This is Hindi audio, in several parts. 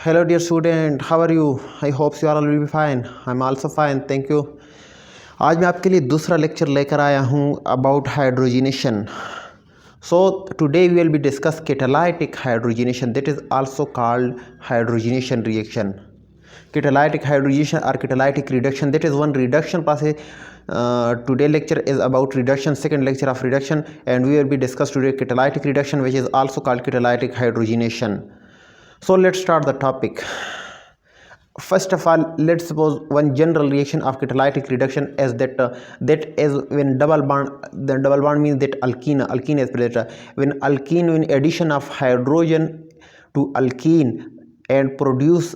Hello, dear student. How are you? I hope you all will be fine. I'm also fine. Thank you. आज मैं आपके लिए दूसरा लेक्चर लेकर आया हूँ about hydrogenation. So today we will be discuss catalytic hydrogenation, that is also called hydrogenation reaction. Catalytic hydrogenation or catalytic reduction, that is one reduction process. Today lecture is about reduction, second lecture of reduction, and we will be discuss today catalytic reduction, which is also called catalytic hydrogenation. So let's start the topic. First of all, let's suppose one general reaction of catalytic reduction is that is when double bond. The double bond means that alkene is present. When addition of hydrogen to alkene and produce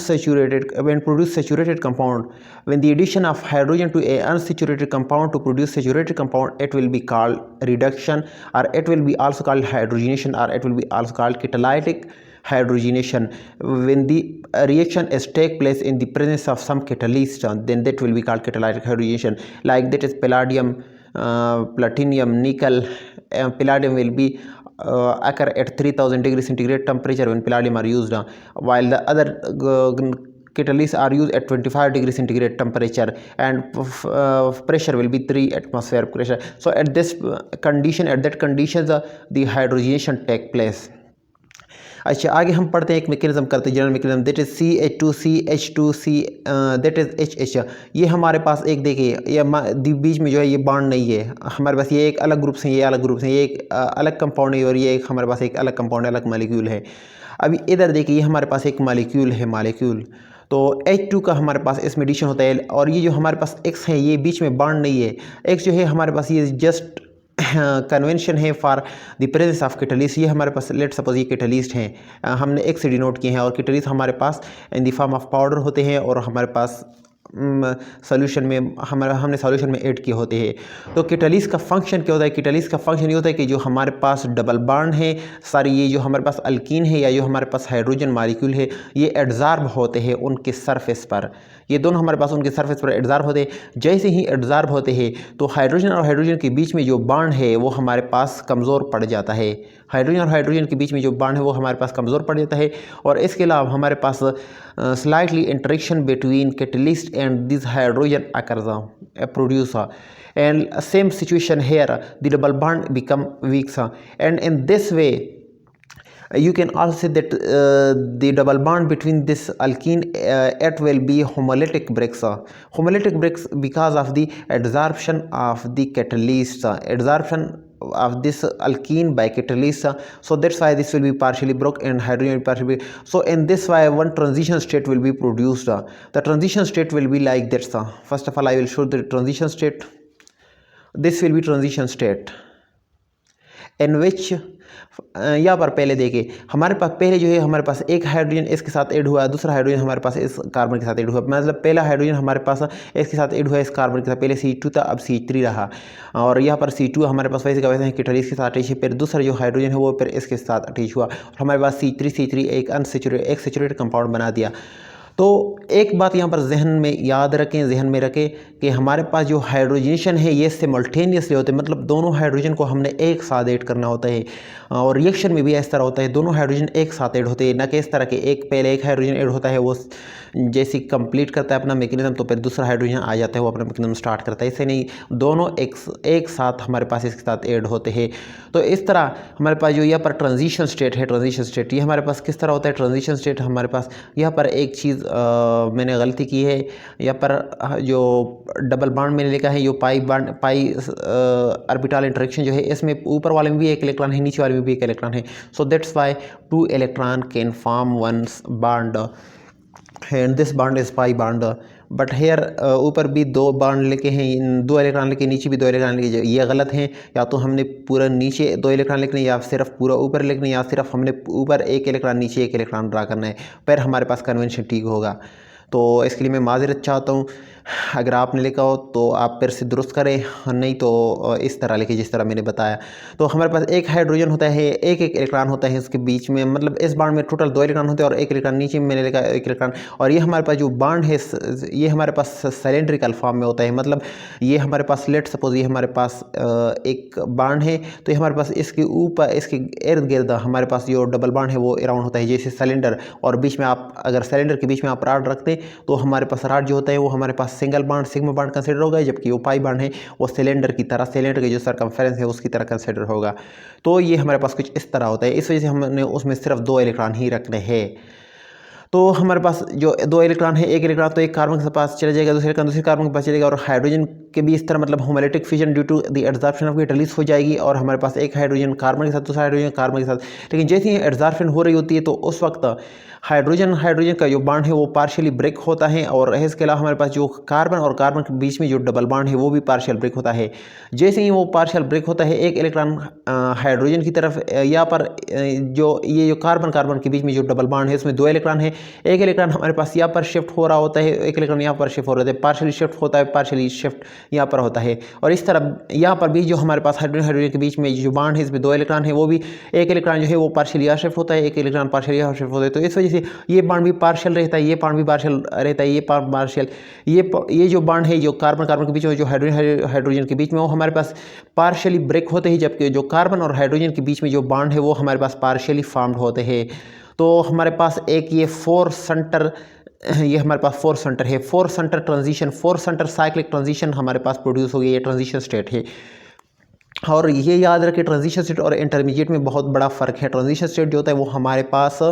saturated compound, when the addition of hydrogen to a unsaturated compound to produce saturated compound, it will be called reduction, or it will be also called hydrogenation, or it will be also called catalytic hydrogenation. When the reaction is take place in the presence of some catalyst, then that will be called catalytic hydrogenation. Like that is palladium, platinum, nickel. Palladium will be occur at 3000 degrees centigrade temperature when palladium are used, while the other catalysts are used at 25 degrees centigrade temperature, and pressure will be 3 atmosphere pressure. So at that condition the hydrogenation take place. अच्छा, आगे हम पढ़ते हैं एक मैकेनिज्म करते हैं, general mechanism, that is CH2CH2C, that is HH. ये हमारे पास एक देखिए, ये बीच में जो है ये बॉन्ड नहीं है हमारे पास, ये एक अलग ग्रुप से, ये अलग ग्रुप से, ये एक अलग कंपाउंड है, और ये एक हमारे पास एक अलग कंपाउंड, अलग मालिक्यूल है. अभी इधर देखिए, ये हमारे पास एक मालिक्यूल है, मालिक्यूल. तो H2 का हमारे पास इसमें एडिशन होता है, और ये जो हमारे पास X है, ये बीच में बॉन्ड नहीं है. X जो है हमारे पास ये जस्ट कन्वेंशन है for the presence of catalyst. ये हमारे पास लेट सपोज ये कैटलिस्ट हैं, हमने एक से डिनोट किए हैं, और कैटलिस्ट हमारे पास in the form of powder होते हैं, और हमारे पास सॉल्यूशन में हमने सॉल्यूशन में ऐड किए होते हैं. तो कैटलिस्ट का फंक्शन क्या होता है? कैटलिस्ट का फंक्शन ये होता है कि जो हमारे पास डबल बॉन्ड है, सारी ये जो हमारे पास अल्कीन है या जो हमारे पास हाइड्रोजन मॉलिक्यूल है, ये एड्जॉर्ब होते हैं उनके सरफेस पर. ये दोनों हमारे पास उनके सरफेस पर एड्जॉर्ब होते हैं. जैसे ही एड्जॉर्ब होते हैं तो हाइड्रोजन और हाइड्रोजन के बीच में जो बॉन्ड है वो हमारे पास कमज़ोर पड़ जाता है. हाइड्रोजन और हाइड्रोजन के बीच में जो बॉन्ड है वो हमारे पास कमज़ोर पड़ जाता है. और इसके अलावा हमारे पास slightly interaction between catalyst and this hydrogen occurs produce, and same situation here, the double bond become weak, and in this way you can also say that the double bond between this alkene it will be homolytic breaks, because of the adsorption of the catalyst, adsorption of this alkene by catalyst. So that's why this will be partially broken and hydrogen partially. So in this way one transition state will be produced. The transition state will be like that. First of all I will show the transition state. This will be transition state in which यहाँ पर पहले देखिए, हमारे पास पहले जो है हमारे पास एक हाइड्रोजन इसके साथ ऐड हुआ, दूसरा हाइड्रोजन हमारे पास इस कार्बन के साथ ऐड हुआ. मतलब पहला हाइड्रोजन हमारे पास इसके साथ ऐड हुआ, इस कार्बन के साथ. पहले C2 था, अब C3 रहा, और यहाँ पर C2 हमारे पास वैसे का वैसे कैटलिस्ट के साथ अटैच है. फिर दूसरा जो हाइड्रोजन है वो फिर इसके साथ अटैच हुआ, और हमारे पास C3 एक सैचुरेटेड कंपाउंड बना दिया. तो एक बात यहाँ पर जहन में रखें कि हमारे पास जो हाइड्रोजनेशन है ये सिमल्टेनियसली होते हैं, मतलब दोनों हाइड्रोजन को हमने एक साथ ऐड करना होता है. और रिएक्शन में भी इस तरह होता है, दोनों हाइड्रोजन एक साथ ऐड होते हैं, न कि इस तरह के पहले एक हाइड्रोजन ऐड होता है, वो जैसे कंप्लीट करता है अपना मैकेनिज्म तो फिर दूसरा हाइड्रोजन आ जाता है, वो अपना मैकेनिज्म स्टार्ट करता है. ऐसे नहीं, दोनों एक साथ हमारे पास इसके साथ ऐड होते हैं. तो इस तरह हमारे पास जो यहाँ पर ट्रांजिशन स्टेट है, ट्रांजिशन स्टेट ये हमारे पास किस तरह होता है? ट्रांजिशन स्टेट हमारे पास यहाँ पर एक चीज़ मैंने गलती की है, यहाँ पर जो डबल बॉन्ड मैंने लिखा है, जो पाई ऑर्बिटल इंटरेक्शन जो है, इसमें ऊपर वाले में भी एक इलेक्ट्रॉन है, नीचे वाले में भी एक इलेक्ट्रॉन है. सो that's Y 2 electron can form one bond, and this bond is pi bond. But here ऊपर भी 2 बॉन्ड लेके हैं, 2 इलेक्ट्रॉन लेके, नीचे भी 2 इलेक्ट्रॉन लेके. ये गलत है, या तो हमने पूरा नीचे 2 इलेक्ट्रॉन लिखने, या सिर्फ पूरा ऊपर लिखने, या सिर्फ हमने ऊपर 1 इलेक्ट्रॉन नीचे 1 इलेक्ट्रॉन ड्रा करना है, फिर हमारे पास कन्वेंशन ठीक होगा. तो इसके लिए मैं माजरत चाहता हूँ. अगर आपने लिखा हो तो आप फिर से दुरुस्त करें, नहीं तो इस तरह लिखिए जिस तरह मैंने बताया। तो हमारे पास एक हाइड्रोजन होता है, एक एक इलेक्ट्रॉन होता है इसके बीच में, मतलब इस बांड में टोटल 2 इलेक्ट्रॉन होते हैं और एक इलेक्ट्रॉन नीचे में मैंने लिखा 1 इलेक्ट्रॉन। और ये हमारे पास जो बांड है ये हमारे पास सिलेंड्रिकल फॉर्म में होता है, मतलब ये हमारे पास लेट सपोज ये हमारे पास एक बांड है, तो ये हमारे पास इसके ऊपर इसके इर्द गिर्द हमारे पास जो डबल बांड है वो अराउंड होता है जैसे सिलेंडर। और बीच में आप अगर सिलेंडर के बीच में आप राड रखते हैं तो हमारे पास राड जो होता है वो हमारे पास single bond sigma bond consider होगा, जबकि वो पाई बांड है वो सिलेंडर की तरह, सिलेंडर के जो सरकमफेरेंस है उसकी तरह कंसिडर होगा। तो ये हमारे पास कुछ इस तरह होता है, इस वजह से हमने उसमें सिर्फ 2 इलेक्ट्रॉन ही रखने हैं। तो हमारे पास जो 2 इलेक्ट्रॉन है, एक इलेक्ट्रॉन तो एक कार्बन के पास चला जाएगा, दूसरे कार्बन के पास चलेगा, और हाइड्रोजन के भी इस तरह मतलब homolytic fusion due to the adsorption of heat release हो जाएगी, और हमारे पास एक हाइड्रोजन कार्बन के साथ, दूसरा हाइड्रोजन कार्बन के साथ। लेकिन जैसे ही एडजॉर्प्शन हो रही होती है तो उस वक्त हाइड्रोजन का जो बांड है वो पार्शियली ब्रेक होता है, और इसके अलावा हमारे पास जो कार्बन और कार्बन के बीच में जो डबल बांड है वो भी पार्शियल ब्रेक होता है। जैसे ही वो पार्शियल ब्रेक होता है, एक इलेक्ट्रॉन हाइड्रोजन की तरफ, यहाँ पर जो कार्बन के बीच में जो डबल बांड है उसमें 2 इलेक्ट्रॉन है, एक इलेक्ट्रॉन हमारे पास यहाँ पर शिफ्ट हो रहा होता है, एक इलेक्ट्रॉन यहाँ पर शिफ्ट हो रहा है, पार्शियली शिफ्ट होता है, पार्शियली शिफ्ट यहाँ पर होता है। और इस तरह यहाँ पर भी जो हमारे पास हाइड्रोजन के बीच में जो बांड है इसमें 2 इलेक्ट्रॉन है, वो भी एक इलेक्ट्रॉन जो है वो पार्शियली यहाँ शिफ्ट होता है, एक इलेक्ट्रॉन पार्शियली यहाँ शिफ्ट होता है। तो इस वजह से ये बांड भी पार्शियल रहता है, ये बांड भी पार्शियल रहता है, ये पार्शियल, ये जो बांड है जो कार्बन के बीच में, जो हाइड्रोजन के बीच में, वो हमारे पास पार्शियली ब्रेक होते हैं, जबकि जो कार्बन और हाइड्रोजन के बीच में जो बांड है वो हमारे पास पार्शियली फॉर्म्ड होते हैं। तो हमारे पास एक ये 4 सेंटर, ये हमारे पास 4 सेंटर है, 4 centre transition, 4 centre cyclic transition हमारे पास प्रोड्यूस हो गई, ये ट्रांजिशन स्टेट है। और ये याद रखें ट्रांजिशन स्टेट और इंटरमीडिएट में बहुत बड़ा फ़र्क है। ट्रांजिशन स्टेट जो होता है वो हमारे पास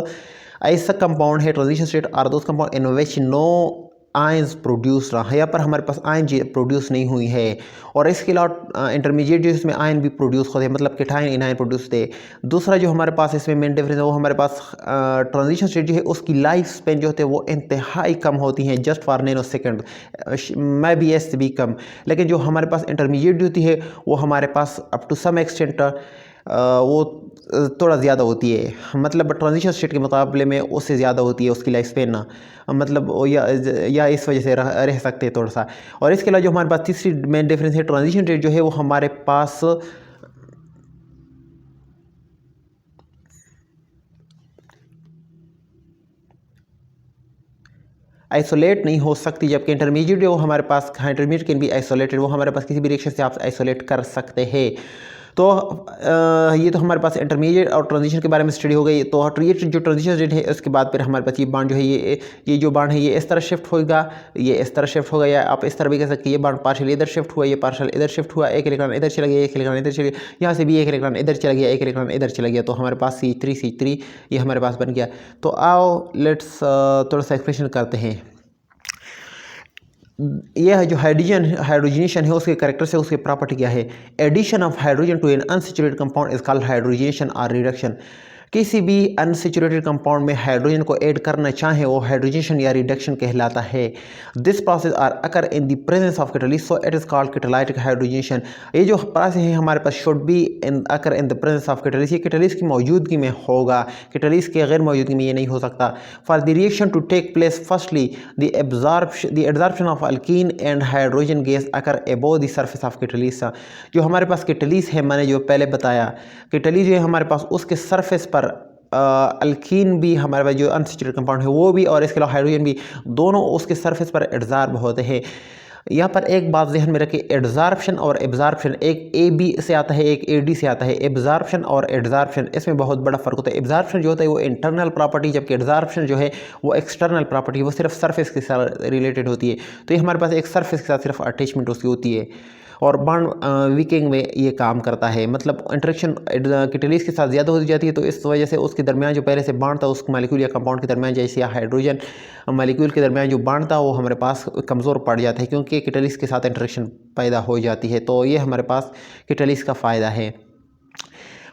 ऐसा कंपाउंड है, transition state are those compound in which no ions produce रहा है, यहाँ पर हमारे पास आयन प्रोड्यूस नहीं हुई है। और इसके अलावा इंटरमीडिएट जो इसमें आयन भी प्रोड्यूस होते हैं, मतलब केटायन इनायन प्रोड्यूस होते हैं। दूसरा जो हमारे पास इसमें मेन डिफरेंस है वो हमारे पास ट्रांजिशन स्टेट जो है उसकी लाइफ स्पेन जो होते हैं वो इंतहाई कम होती हैं, जस्ट फॉर नैनो सेकेंड, मैं भी एस भी कम। लेकिन जो हमारे पास इंटरमीडिएट होती है वो हमारे पास अप टू सम एक्सटेंट वो थोड़ा ज़्यादा होती है, मतलब ट्रांजिशन स्टेट के मुकाबले में उससे ज़्यादा होती है उसकी लाइफ स्पेन ना, मतलब या इस वजह से रह सकते हैं थोड़ा सा। और इसके अलावा जो हमारे पास तीसरी मेन डिफरेंस है, ट्रांजिशन स्टेट जो है वो हमारे पास आइसोलेट नहीं हो सकती, जबकि इंटरमीडिएट वो हमारे पास, इंटरमीडिएट कैन बी आइसोलेटेड, वो हमारे पास किसी भी रिएक्शन से आप आइसोलेट कर सकते हैं। तो ये तो हमारे पास इंटरमीडिएट और ट्रांजिशन के बारे में स्टडी हो गई। तो ये जो ट्रांजिशन रेट है उसके बाद फिर हमारे पास ये बांड जो है ये जो बांड है ये इस तरह शिफ्ट होगा, ये इस तरह शिफ्ट होगा, या आप इस तरह भी कह सकते हैं ये बांड पार्शियल इधर शिफ्ट हुआ, ये पार्शियल इधर शिफ्ट हुआ, एक इलेक्ट्रॉन इधर चला गया, एक इलेक्ट्रॉन इधर चला गया, यहाँ से भी एक इलेक्ट्रॉन इधर चला गया, एक इलेक्ट्रॉन इधर चला गया। तो हमारे पास C3 ये हमारे पास बन गया। तो आओ लेट्स थोड़ा सा एक्सप्रेशन करते हैं। यह जो हाइड्रोजनेशन है उसके कैरेक्टर से उसकी प्रॉपर्टी क्या है। Addition of hydrogen to an unsaturated compound is called hydrogenation और रिडक्शन। किसी भी अनसैचुरेटेड कंपाउंड में हाइड्रोजन को ऐड करना चाहे वो हाइड्रोजनेशन या रिडक्शन कहलाता है। This process are occur in the presence of catalyst, so it is called catalytic hydrogenation. ये जो प्रोसेस है हमारे पास should be occur in the presence of catalyst, ये कैटलिस्ट की मौजूदगी में होगा, कैटलिस्ट के गैर मौजूदगी में ये नहीं हो सकता। For the reaction to take place firstly the absorption of alkene and hydrogen gas occur above the surface of catalyst. जो हमारे पास कैटलिस्ट है, मैंने जो पहले बताया, कैटलिस्ट जो है हमारे पास उसके सरफेस पर अल्कीन भी हमारे पास जो अनसैचुरेटेड कंपाउंड है वो भी, और इसके अलावा हाइड्रोजन भी, दोनों उसके सरफेस पर एब्जॉर्ब होते हैं। यहाँ पर एक बात ध्यान में रखें, एब्जॉर्प्शन और एब्जॉर्प्शन, एक AB से आता है, एक AD से आता है। एब्जॉर्प्शन और एब्जॉर्प्शन इसमें बहुत बड़ा फ़र्क होता है। एब्जॉर्प्शन जो होता है वो इंटरनल प्रॉपर्टी, जबकि एब्जॉर्प्शन जो है वो एक्सटर्नल प्रॉपर्टी, वो सिर्फ सरफेस के साथ रिलेटेड होती है। तो ये हमारे पास एक सरफेस के साथ सिर्फ अटैचमेंट उसकी होती है, और बॉन्ड वीकिंग में ये काम करता है, मतलब इंटरेक्शन कैटलिस्ट के साथ ज़्यादा हो जाती है। तो इस वजह से उसके दरमियान जो पहले से बॉन्ड था उस मॉलिक्यूल या कंपाउंड के दरमियान, जैसे हाइड्रोजन मॉलिक्यूल के दरमियान जो बॉन्ड था वो हमारे पास कमज़ोर पड़ जाता है, क्योंकि कैटलिस्ट के साथ इंटरेक्शन पैदा हो जाती है। तो ये हमारे पास कैटलिस्ट का फ़ायदा है।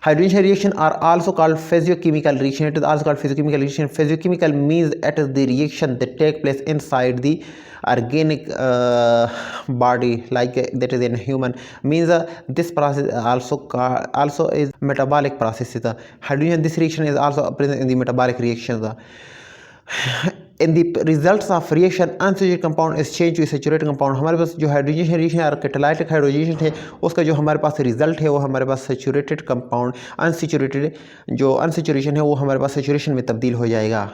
Hydrogen reaction are also called physiochemical reaction. It is also called physiochemical reaction. Physiochemical means it is the reaction that take place inside the organic body, like that is in human. Means this process also is metabolic process. Hydrogen, this reaction is also present in the metabolic reactions. In the results of reaction unsaturated compound is change to saturated compound. हमारे पास जो हाइड्रोजन रिएक्शन और कैटालाइटिक हाइड्रोजन है उसका जो हमारे पास रिजल्ट है वो हमारे पास सैचुरेटेड कंपाउंड अनसैचुरेटेड जो अनसैचुरेशन है वो हमारे पास सैचुरेशन में तब्दील हो जाएगा।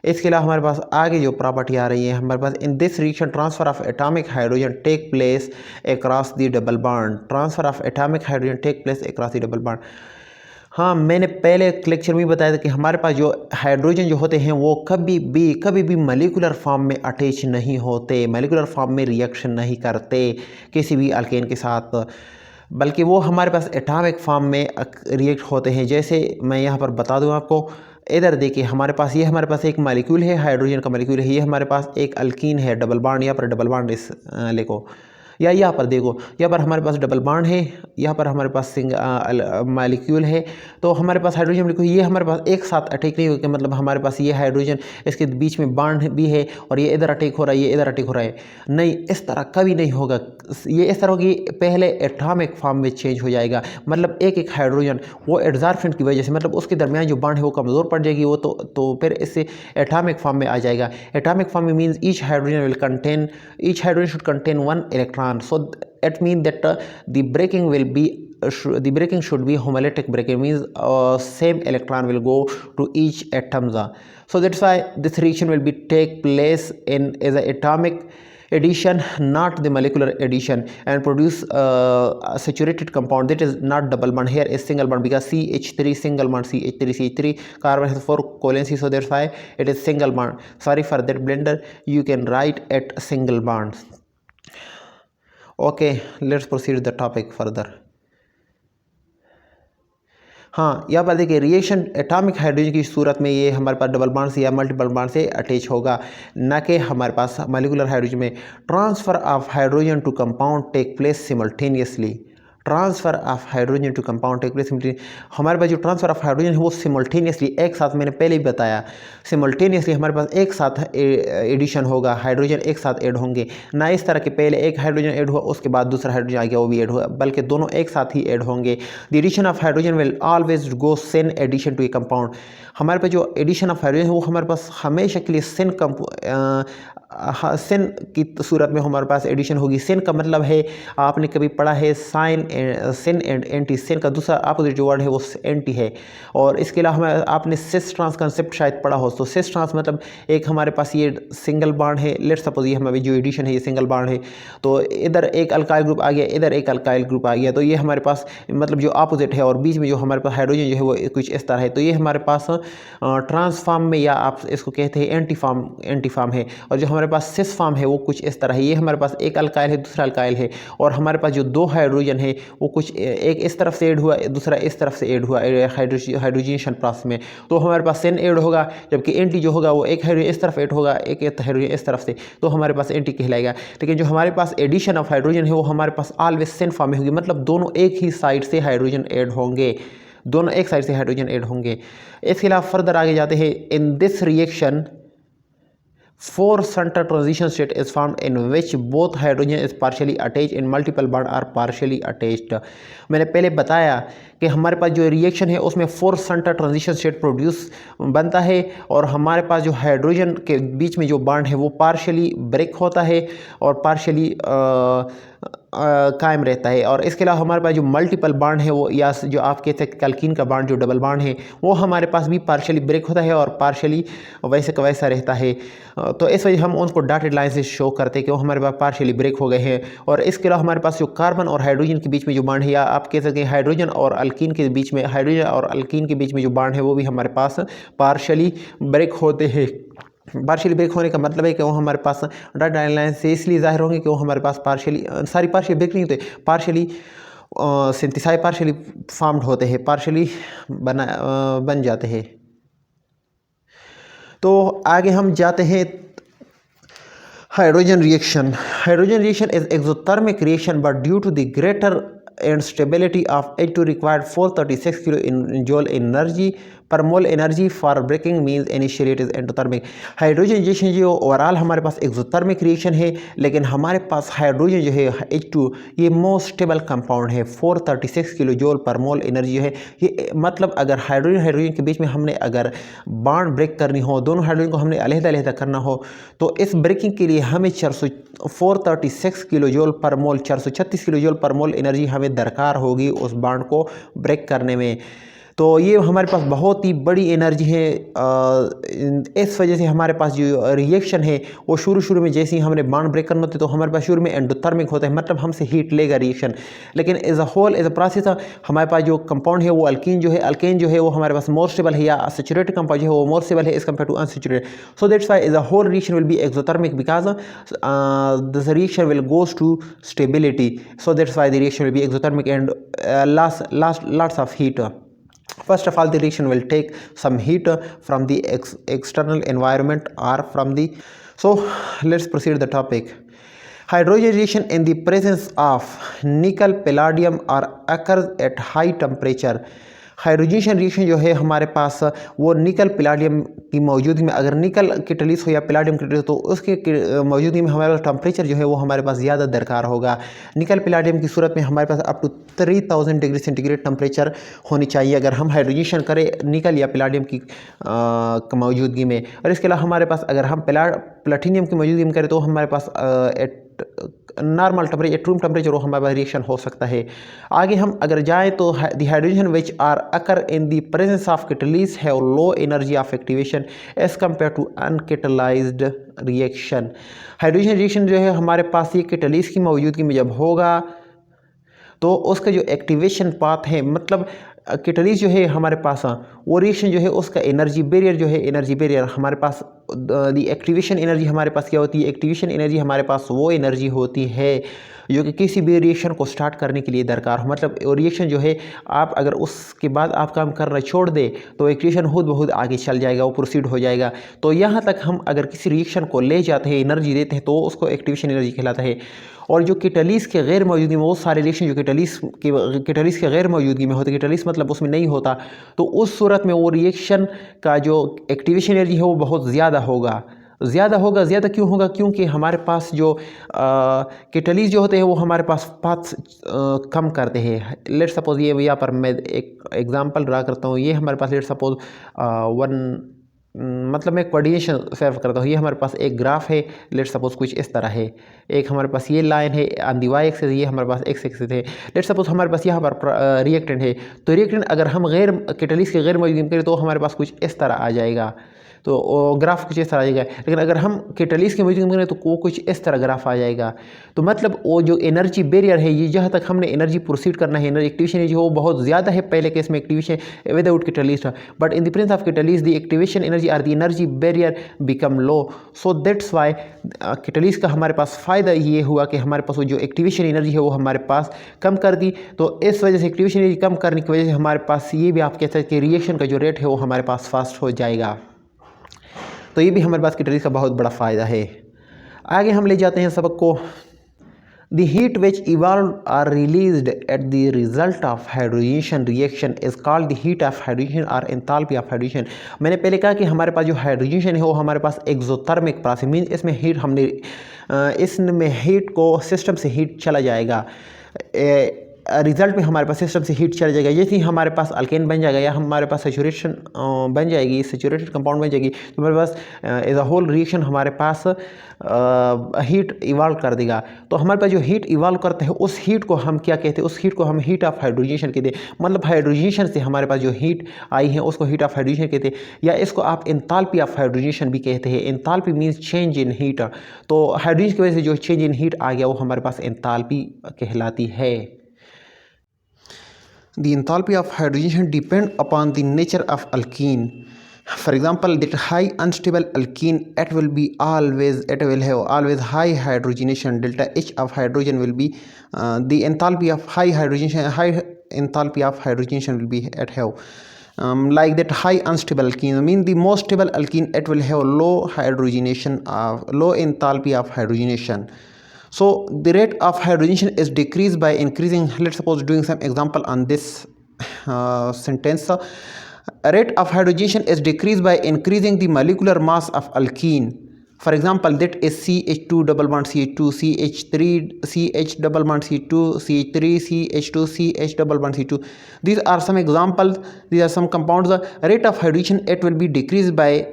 इसके अलावा हमारे पास आगे जो प्रॉपर्टी आ रही है हमारे पास in this reaction transfer of atomic hydrogen take place across the double bond. Transfer of atomic hydrogen take place across the double bond. हाँ, मैंने पहले लेक्चर में बताया था कि हमारे पास जो हाइड्रोजन जो होते हैं वो कभी भी मॉलिक्यूलर फॉर्म में अटैच नहीं होते, मॉलिक्यूलर फॉर्म में रिएक्शन नहीं करते किसी भी अल्केन के साथ, बल्कि वो हमारे पास एटॉमिक फॉर्म में रिएक्ट होते हैं। जैसे मैं यहाँ पर बता दूँ आपको, इधर देखिए हमारे पास एक मॉलिक्यूल है, हाइड्रोजन का मॉलिक्यूल है, ये हमारे पास एक अल्कीन है, डबल बॉन्ड, यहाँ पर डबल बॉन्ड इस लिखो, या यहाँ पर देखो, यहाँ पर हमारे पास डबल बॉन्ड है, यहाँ पर हमारे पास मॉलिक्यूल है। तो हमारे पास हाइड्रोजन मॉलिक्यूल ये हमारे पास एक साथ अटैक नहीं होगा, मतलब हमारे पास ये हाइड्रोजन इसके बीच में बॉन्ड भी है और ये इधर अटैक हो रहा है, ये इधर अटैक हो रहा है, नहीं, इस तरह कभी नहीं होगा। ये इस तरह होगी, पहले एटॉमिक फॉर्म में चेंज हो जाएगा, मतलब एक हाइड्रोजन वो एडजॉर्प्शन की वजह से, मतलब उसके दरमियान जो बॉन्ड है वो कमज़ोर पड़ जाएगी, वो तो फिर इससे एटॉमिक फॉर्म में आ जाएगा। एटॉमिक फॉर्म में means each hydrogen should contain one electron, so it means that the breaking should be homolytic breaking, means same electron will go to each atoms. So that's why this reaction will be take place in as a atomic addition, not the molecular addition, and produce a saturated compound that is not double bond. Here is single bond because CH3 single bond, CH3 carbon has 4 valency, so that's why it is single bond. Sorry for that blender, you can write at single bonds. Okay, let's proceed the topic further. हाँ, यहाँ पर देखिए रिएक्शन एटॉमिक हाइड्रोजन की सूरत में ये हमारे पास डबल बॉन्ड से या मल्टीपल बॉन्ड से अटैच होगा, न कि हमारे पास मॉलिक्यूलर हाइड्रोजन में। Transfer of hydrogen to compound take place simultaneously. Transfer of hydrogen to compound take place simultaneously. हमारे पास जो ट्रांसफ़र ऑफ हाइड्रोजन है वो सिमल्टेनियसली एक साथ, मैंने पहले ही बताया, सिमल्टेनियसली हमारे पास एक साथ एडिशन होगा, हाइड्रोजन एक साथ ऐड होंगे, ना इस तरह के पहले एक हाइड्रोजन ऐड हुआ उसके बाद दूसरा हाइड्रोजन आ गया वो भी ऐड हुआ, बल्कि दोनों एक साथ ही ऐड होंगे। The addition of hydrogen will always go syn addition to a compound. हमारे पास जो एडिशन ऑफ हाइड्रोजन है वो हमारे पास हमेशा के लिए सिन की सूरत में हमारे पास एडिशन होगी। सिन का मतलब है, आपने कभी पढ़ा है सिन एंड एंटी, सिन का दूसरा अपोजिट जो वर्ड है वो एंटी है। और इसके अलावा आपने सिस ट्रांस कंसेप्ट शायद पढ़ा हो, तो सिस ट्रांस मतलब एक हमारे पास ये सिंगल बॉन्ड है, लेट्स सपोज ये हमारी जो एडिशन है ये सिंगल बॉन्ड है, तो इधर एक अल्काइल ग्रुप आ गया, इधर एक अल्काइल ग्रुप आ गया, तो ये हमारे पास मतलब जो अपोजिट है, और बीच में जो हमारे पास हाइड्रोजन जो है वो कुछ इस तरह है, तो ये हमारे पास ट्रांसफॉर्म में, या आप इसको कहते हैं एंटी फॉर्म है। और जो हमारे पास सिस फॉर्म है वो कुछ इस तरह है, ये हमारे पास एक अल्काइल है दूसरा अल्काइल है, और हमारे पास जो दो हाइड्रोजन है वो कुछ एक इस तरफ से ऐड हुआ, दूसरा इस तरफ से ऐड हुआ हाइड्रोजनेशन प्रोसेस में, तो हमारे पास सिन ऐड होगा, जबकि एंटी जो होगा वो एक हाइड्रोजन इस तरफ ऐड होगा, एक हाइड्रोजन इस तरफ से, तो हमारे पास एंटी कहलाएगा। लेकिन जो हमारे पास एडिशन ऑफ हाइड्रोजन है वो हमारे पास ऑलवेज सिन फॉर्म में होगी, मतलब दोनों एक ही साइड से हाइड्रोजन ऐड होंगे, दोनों एक साइड से हाइड्रोजन ऐड होंगे। इसके अलावा फर्दर आगे जाते हैं, इन this reaction 4 center transition state is formed in which both hydrogen is partially attached and multiple bond are partially attached। मैंने पहले बताया कि हमारे पास जो रिएक्शन है उसमें 4 center transition state प्रोड्यूस बनता है, और हमारे पास जो हाइड्रोजन के बीच में जो बॉन्ड है वो पार्शियली ब्रेक होता है और पार्शियली कायम रहता है। और इसके अलावा हमारे पास जो मल्टीपल बॉन्ड है वो, या जो आप कहते हैं एल्कीन का बॉन्ड जो डबल बॉन्ड है, वो हमारे पास भी पार्शियली ब्रेक होता है और पार्शियली वैसे का वैसा रहता है। तो इस वजह हम उनको डॉटेड लाइन से शो करते हैं कि वो हमारे पास पार्शियली ब्रेक हो गए हैं। और इसके अलावा हमारे पास जो कार्बन और हाइड्रोजन के बीच में जो बॉन्ड है, या आप कह सकते हैं हाइड्रोजन और अल्कीन के बीच में, हाइड्रोजन और अल्कीन के बीच में जो बॉन्ड है वो भी हमारे पास पार्शियली ब्रेक होते हैं। पार्शियली ब्रेक होने का मतलब है कि वो हमारे पास डॉटेड लाइन से इसलिए जाहिर होंगे कि वो हमारे पास पार्शियली ब्रेक नहीं होते, पार्शियली सिंथेसाइज, पार्शियली फॉर्म्ड होते हैं, पार्शियली बन जाते हैं। तो आगे हम जाते हैं hydrogen reaction. Hydrogen reaction is exothermic reaction, but due to the greater and stability of H2 required 436 kJ energy per mole energy for breaking means initially it is endothermic। Hydrogen reaction जो ओवरऑल हमारे पास एक्सोथर्मिक रिएक्शन है, लेकिन हमारे पास हाइड्रोजन जो है H2 ये मोस्ट स्टेबल कंपाउंड है। 436 किलो जूल पर मोल एनर्जी जो है ये, मतलब अगर हाइड्रोजन के बीच में हमने अगर बॉन्ड ब्रेक करनी हो, दोनों हाइड्रोजन को हमने अलग-अलग करना हो, तो इस ब्रेकिंग के लिए हमें 436 किलो जूल पर मोल 436 किलो जूल पर मोल एनर्जी हमें दरकार होगी उस बॉन्ड को ब्रेक करने में। तो ये हमारे पास बहुत ही बड़ी एनर्जी है। इस वजह से हमारे पास जो रिएक्शन है वो शुरू में जैसे ही हमने बॉन्ड ब्रेक करना होता है तो हमारे पास शुरू में एंडोथर्मिक होता है, मतलब हमसे हीट लेगा रिएक्शन। लेकिन as a whole as a process हमारे पास जो कंपाउंड है वो अल्कीन जो है वो हमारे पास मोर स्टेबल है, या सैचुरेटेड कंपाउंड जो है वो मोर स्टेबल है as compare to unsaturated. So that's why as a whole reaction will be exothermic because this reaction will goes to stability. So that's why the reaction will be exothermic and lots of heat। First of all, the reaction will take some heat from the external environment or from the, so let's proceed the topic। Hydrogen reaction in the presence of nickel palladium or occurs at high temperature। Hydrogen reaction जो है हमारे पास वो निकल पैलाडियम की मौजूदगी में, अगर निकल कैटलिस्ट हो या पैलाडियम कैटलिस्ट तो उसके मौजूदगी में हमारे पास टेम्परेचर जो है वो हमारे पास ज़्यादा दरकार होगा। निकल पैलाडियम की सूरत में हमारे पास up to 3000 degree centigrade temperature होनी चाहिए अगर हम हाइड्रोजन करें निकल या पैलाडियम की मौजूदगी में। और इसके अलावा हमारे पास अगर हम प्लैटिनम की मौजूदगी में करें तो हमारे पास at normal temperature room temperature वो हमारे पास रिएक्शन हो सकता है। आगे हम अगर जाएँ तो the hydrogen which are occur in the presence of catalyst have low energy of activation as compare to uncatalysed reaction. Hydrogen reaction जो है हमारे पास ये कैटलिस्ट की मौजूदगी में जब होगा तो उसका जो एक्टिवेशन पाथ है, मतलब कैटलिस्ट जो है हमारे पास वो रिएक्शन जो है उसका एनर्जी बैरियर हमारे पास दी एक्टिवेशन एनर्जी हमारे पास क्या होती है, एक्टिवेशन एनर्जी हमारे पास वो एनर्जी होती है जो कि किसी भी रिएक्शन को स्टार्ट करने के लिए दरकार हो। मतलब रिएक्शन जो है आप अगर उसके बाद आप काम करना छोड़ दे तो रिएक्शन खुद ब खुद आगे चल जाएगा, वो प्रोसीड हो जाएगा। तो यहाँ तक हम अगर किसी रिएक्शन को ले जाते हैं, एनर्जी देते हैं, तो उसको एक्टिवेशन एनर्जी कहलाता है। और जो कैटलिस्ट के गैर मौजूदगी में वो सारे रिएक्शन जो कैटलिस्ट के गैर मौजूदगी में होते, कैटलिस्ट मतलब उसमें नहीं होता, तो उस सूरत में वो रिएक्शन का जो एक्टिवेशन एनर्जी है वो बहुत ज़्यादा क्यों होगा? क्योंकि हमारे पास जो कैटलिस्ट जो होते हैं वो हमारे पास पाथ्स कम करते हैं। लेट्स सपोज ये यहाँ पर मैं एक एग्जांपल ड्रा करता हूँ। ये हमारे पास लेट्स सपोज मतलब मैं कोऑर्डिनेशन सर्व करता हूँ। ये हमारे पास एक ग्राफ है, लेट्स सपोज कुछ इस तरह है। एक हमारे पास ये लाइन है ऑन दी वाई एक्सिस, ये हमारे पास एक्स एक्सिस है। लेट्स सपोज हमारे पास यहाँ पर रिएक्टेंट है, तो रिएक्टेंट अगर हम कैटलिस्ट के गैर मौजूदगी में करें तो हमारे पास कुछ इस तरह आ जाएगा, तो ग्राफ कुछ इस तरह आ जाएगा। लेकिन अगर हम कैटलिस्ट की मौजूदगी में करें तो वो कुछ इस तरह ग्राफ आ जाएगा। तो मतलब वो जो एनर्जी बैरियर है, ये जहाँ तक हमने एनर्जी प्रोसीड करना है, एनर्जी एक्टिवेशन एनर्जी वो बहुत ज़्यादा है पहले केस में activation without catalyst, but in the presence of catalyst the activation energy or the energy barrier become low. So that's why catalyst का हमारे पास फ़ायदा ये हुआ कि हमारे पास वो जो एक्टिवेशन एनर्जी है वो हमारे पास कम कर दी। तो इस वजह से एक्टिवेशन एनर्जी कम करने की वजह से हमारे पास ये भी आप कह सकते हैं कि रिएक्शन का जो रेट है वो हमारे पास फास्ट हो जाएगा। तो ये भी हमारे पास कैटलिस्ट का बहुत बड़ा फ़ायदा है। आगे हम ले जाते हैं सबक को। The heat which evolve or released at the result of hydrogenation reaction is called the heat of hydrogen और एंथैल्पी ऑफ हाइड्रोजन। मैंने पहले कहा कि हमारे पास जो हाइड्रोजनेशन है वो हमारे पास एक्सोथर्मिक प्रोसेस मीन इसमें हीट को सिस्टम से हीट चला जाएगा, रिजल्ट में हमारे पास सिस्टम से हीट चल जाएगा। जैसे ही हमारे पास अल्केन बन जाएगा या हमारे पास सैचुरेशन बन जाएगी, सैचुरेटेड कंपाउंड बन जाएगी, तो हमारे पास एज अ होल रिएक्शन हमारे पास हीट इवॉल्व कर देगा। तो हमारे पास जो हीट इवॉल्व करते हैं उस हीट को हम क्या कहते हैं? उस हीट को हम हीट ऑफ हाइड्रोजनेशन कहते हैं। मतलब हाइड्रोजनेशन से हमारे पास जो हीट आई है उसको हीट ऑफ हाइड्रोजनेशन कहते हैं, या इसको आप एंथैल्पी ऑफ हाइड्रोजनेशन भी कहते हैं। Enthalpy means change in heat. तो हाइड्रोजन की वजह से जो चेंज इन हीट आ गया वो हमारे पास एंथैल्पी कहलाती है। The enthalpy of hydrogenation depend upon the nature of alkene. For example, that high unstable alkene it will have always high hydrogenation. Delta H of hydrogen will be the enthalpy of high enthalpy of hydrogenation will be at have. Like that high unstable alkene mean the most stable alkene it will have low enthalpy of hydrogenation. So the rate of hydrogenation is decreased by increasing, let's suppose doing some example on this sentence. rate of hydrogenation is decreased by increasing the molecular mass of alkene. For example, that is CH2 double bond CH2, CH3 CH double bond CH2, CH3 CH2, CH double bond CH2. These are some examples. These are some compounds. The rate of hydrogenation it will be decreased by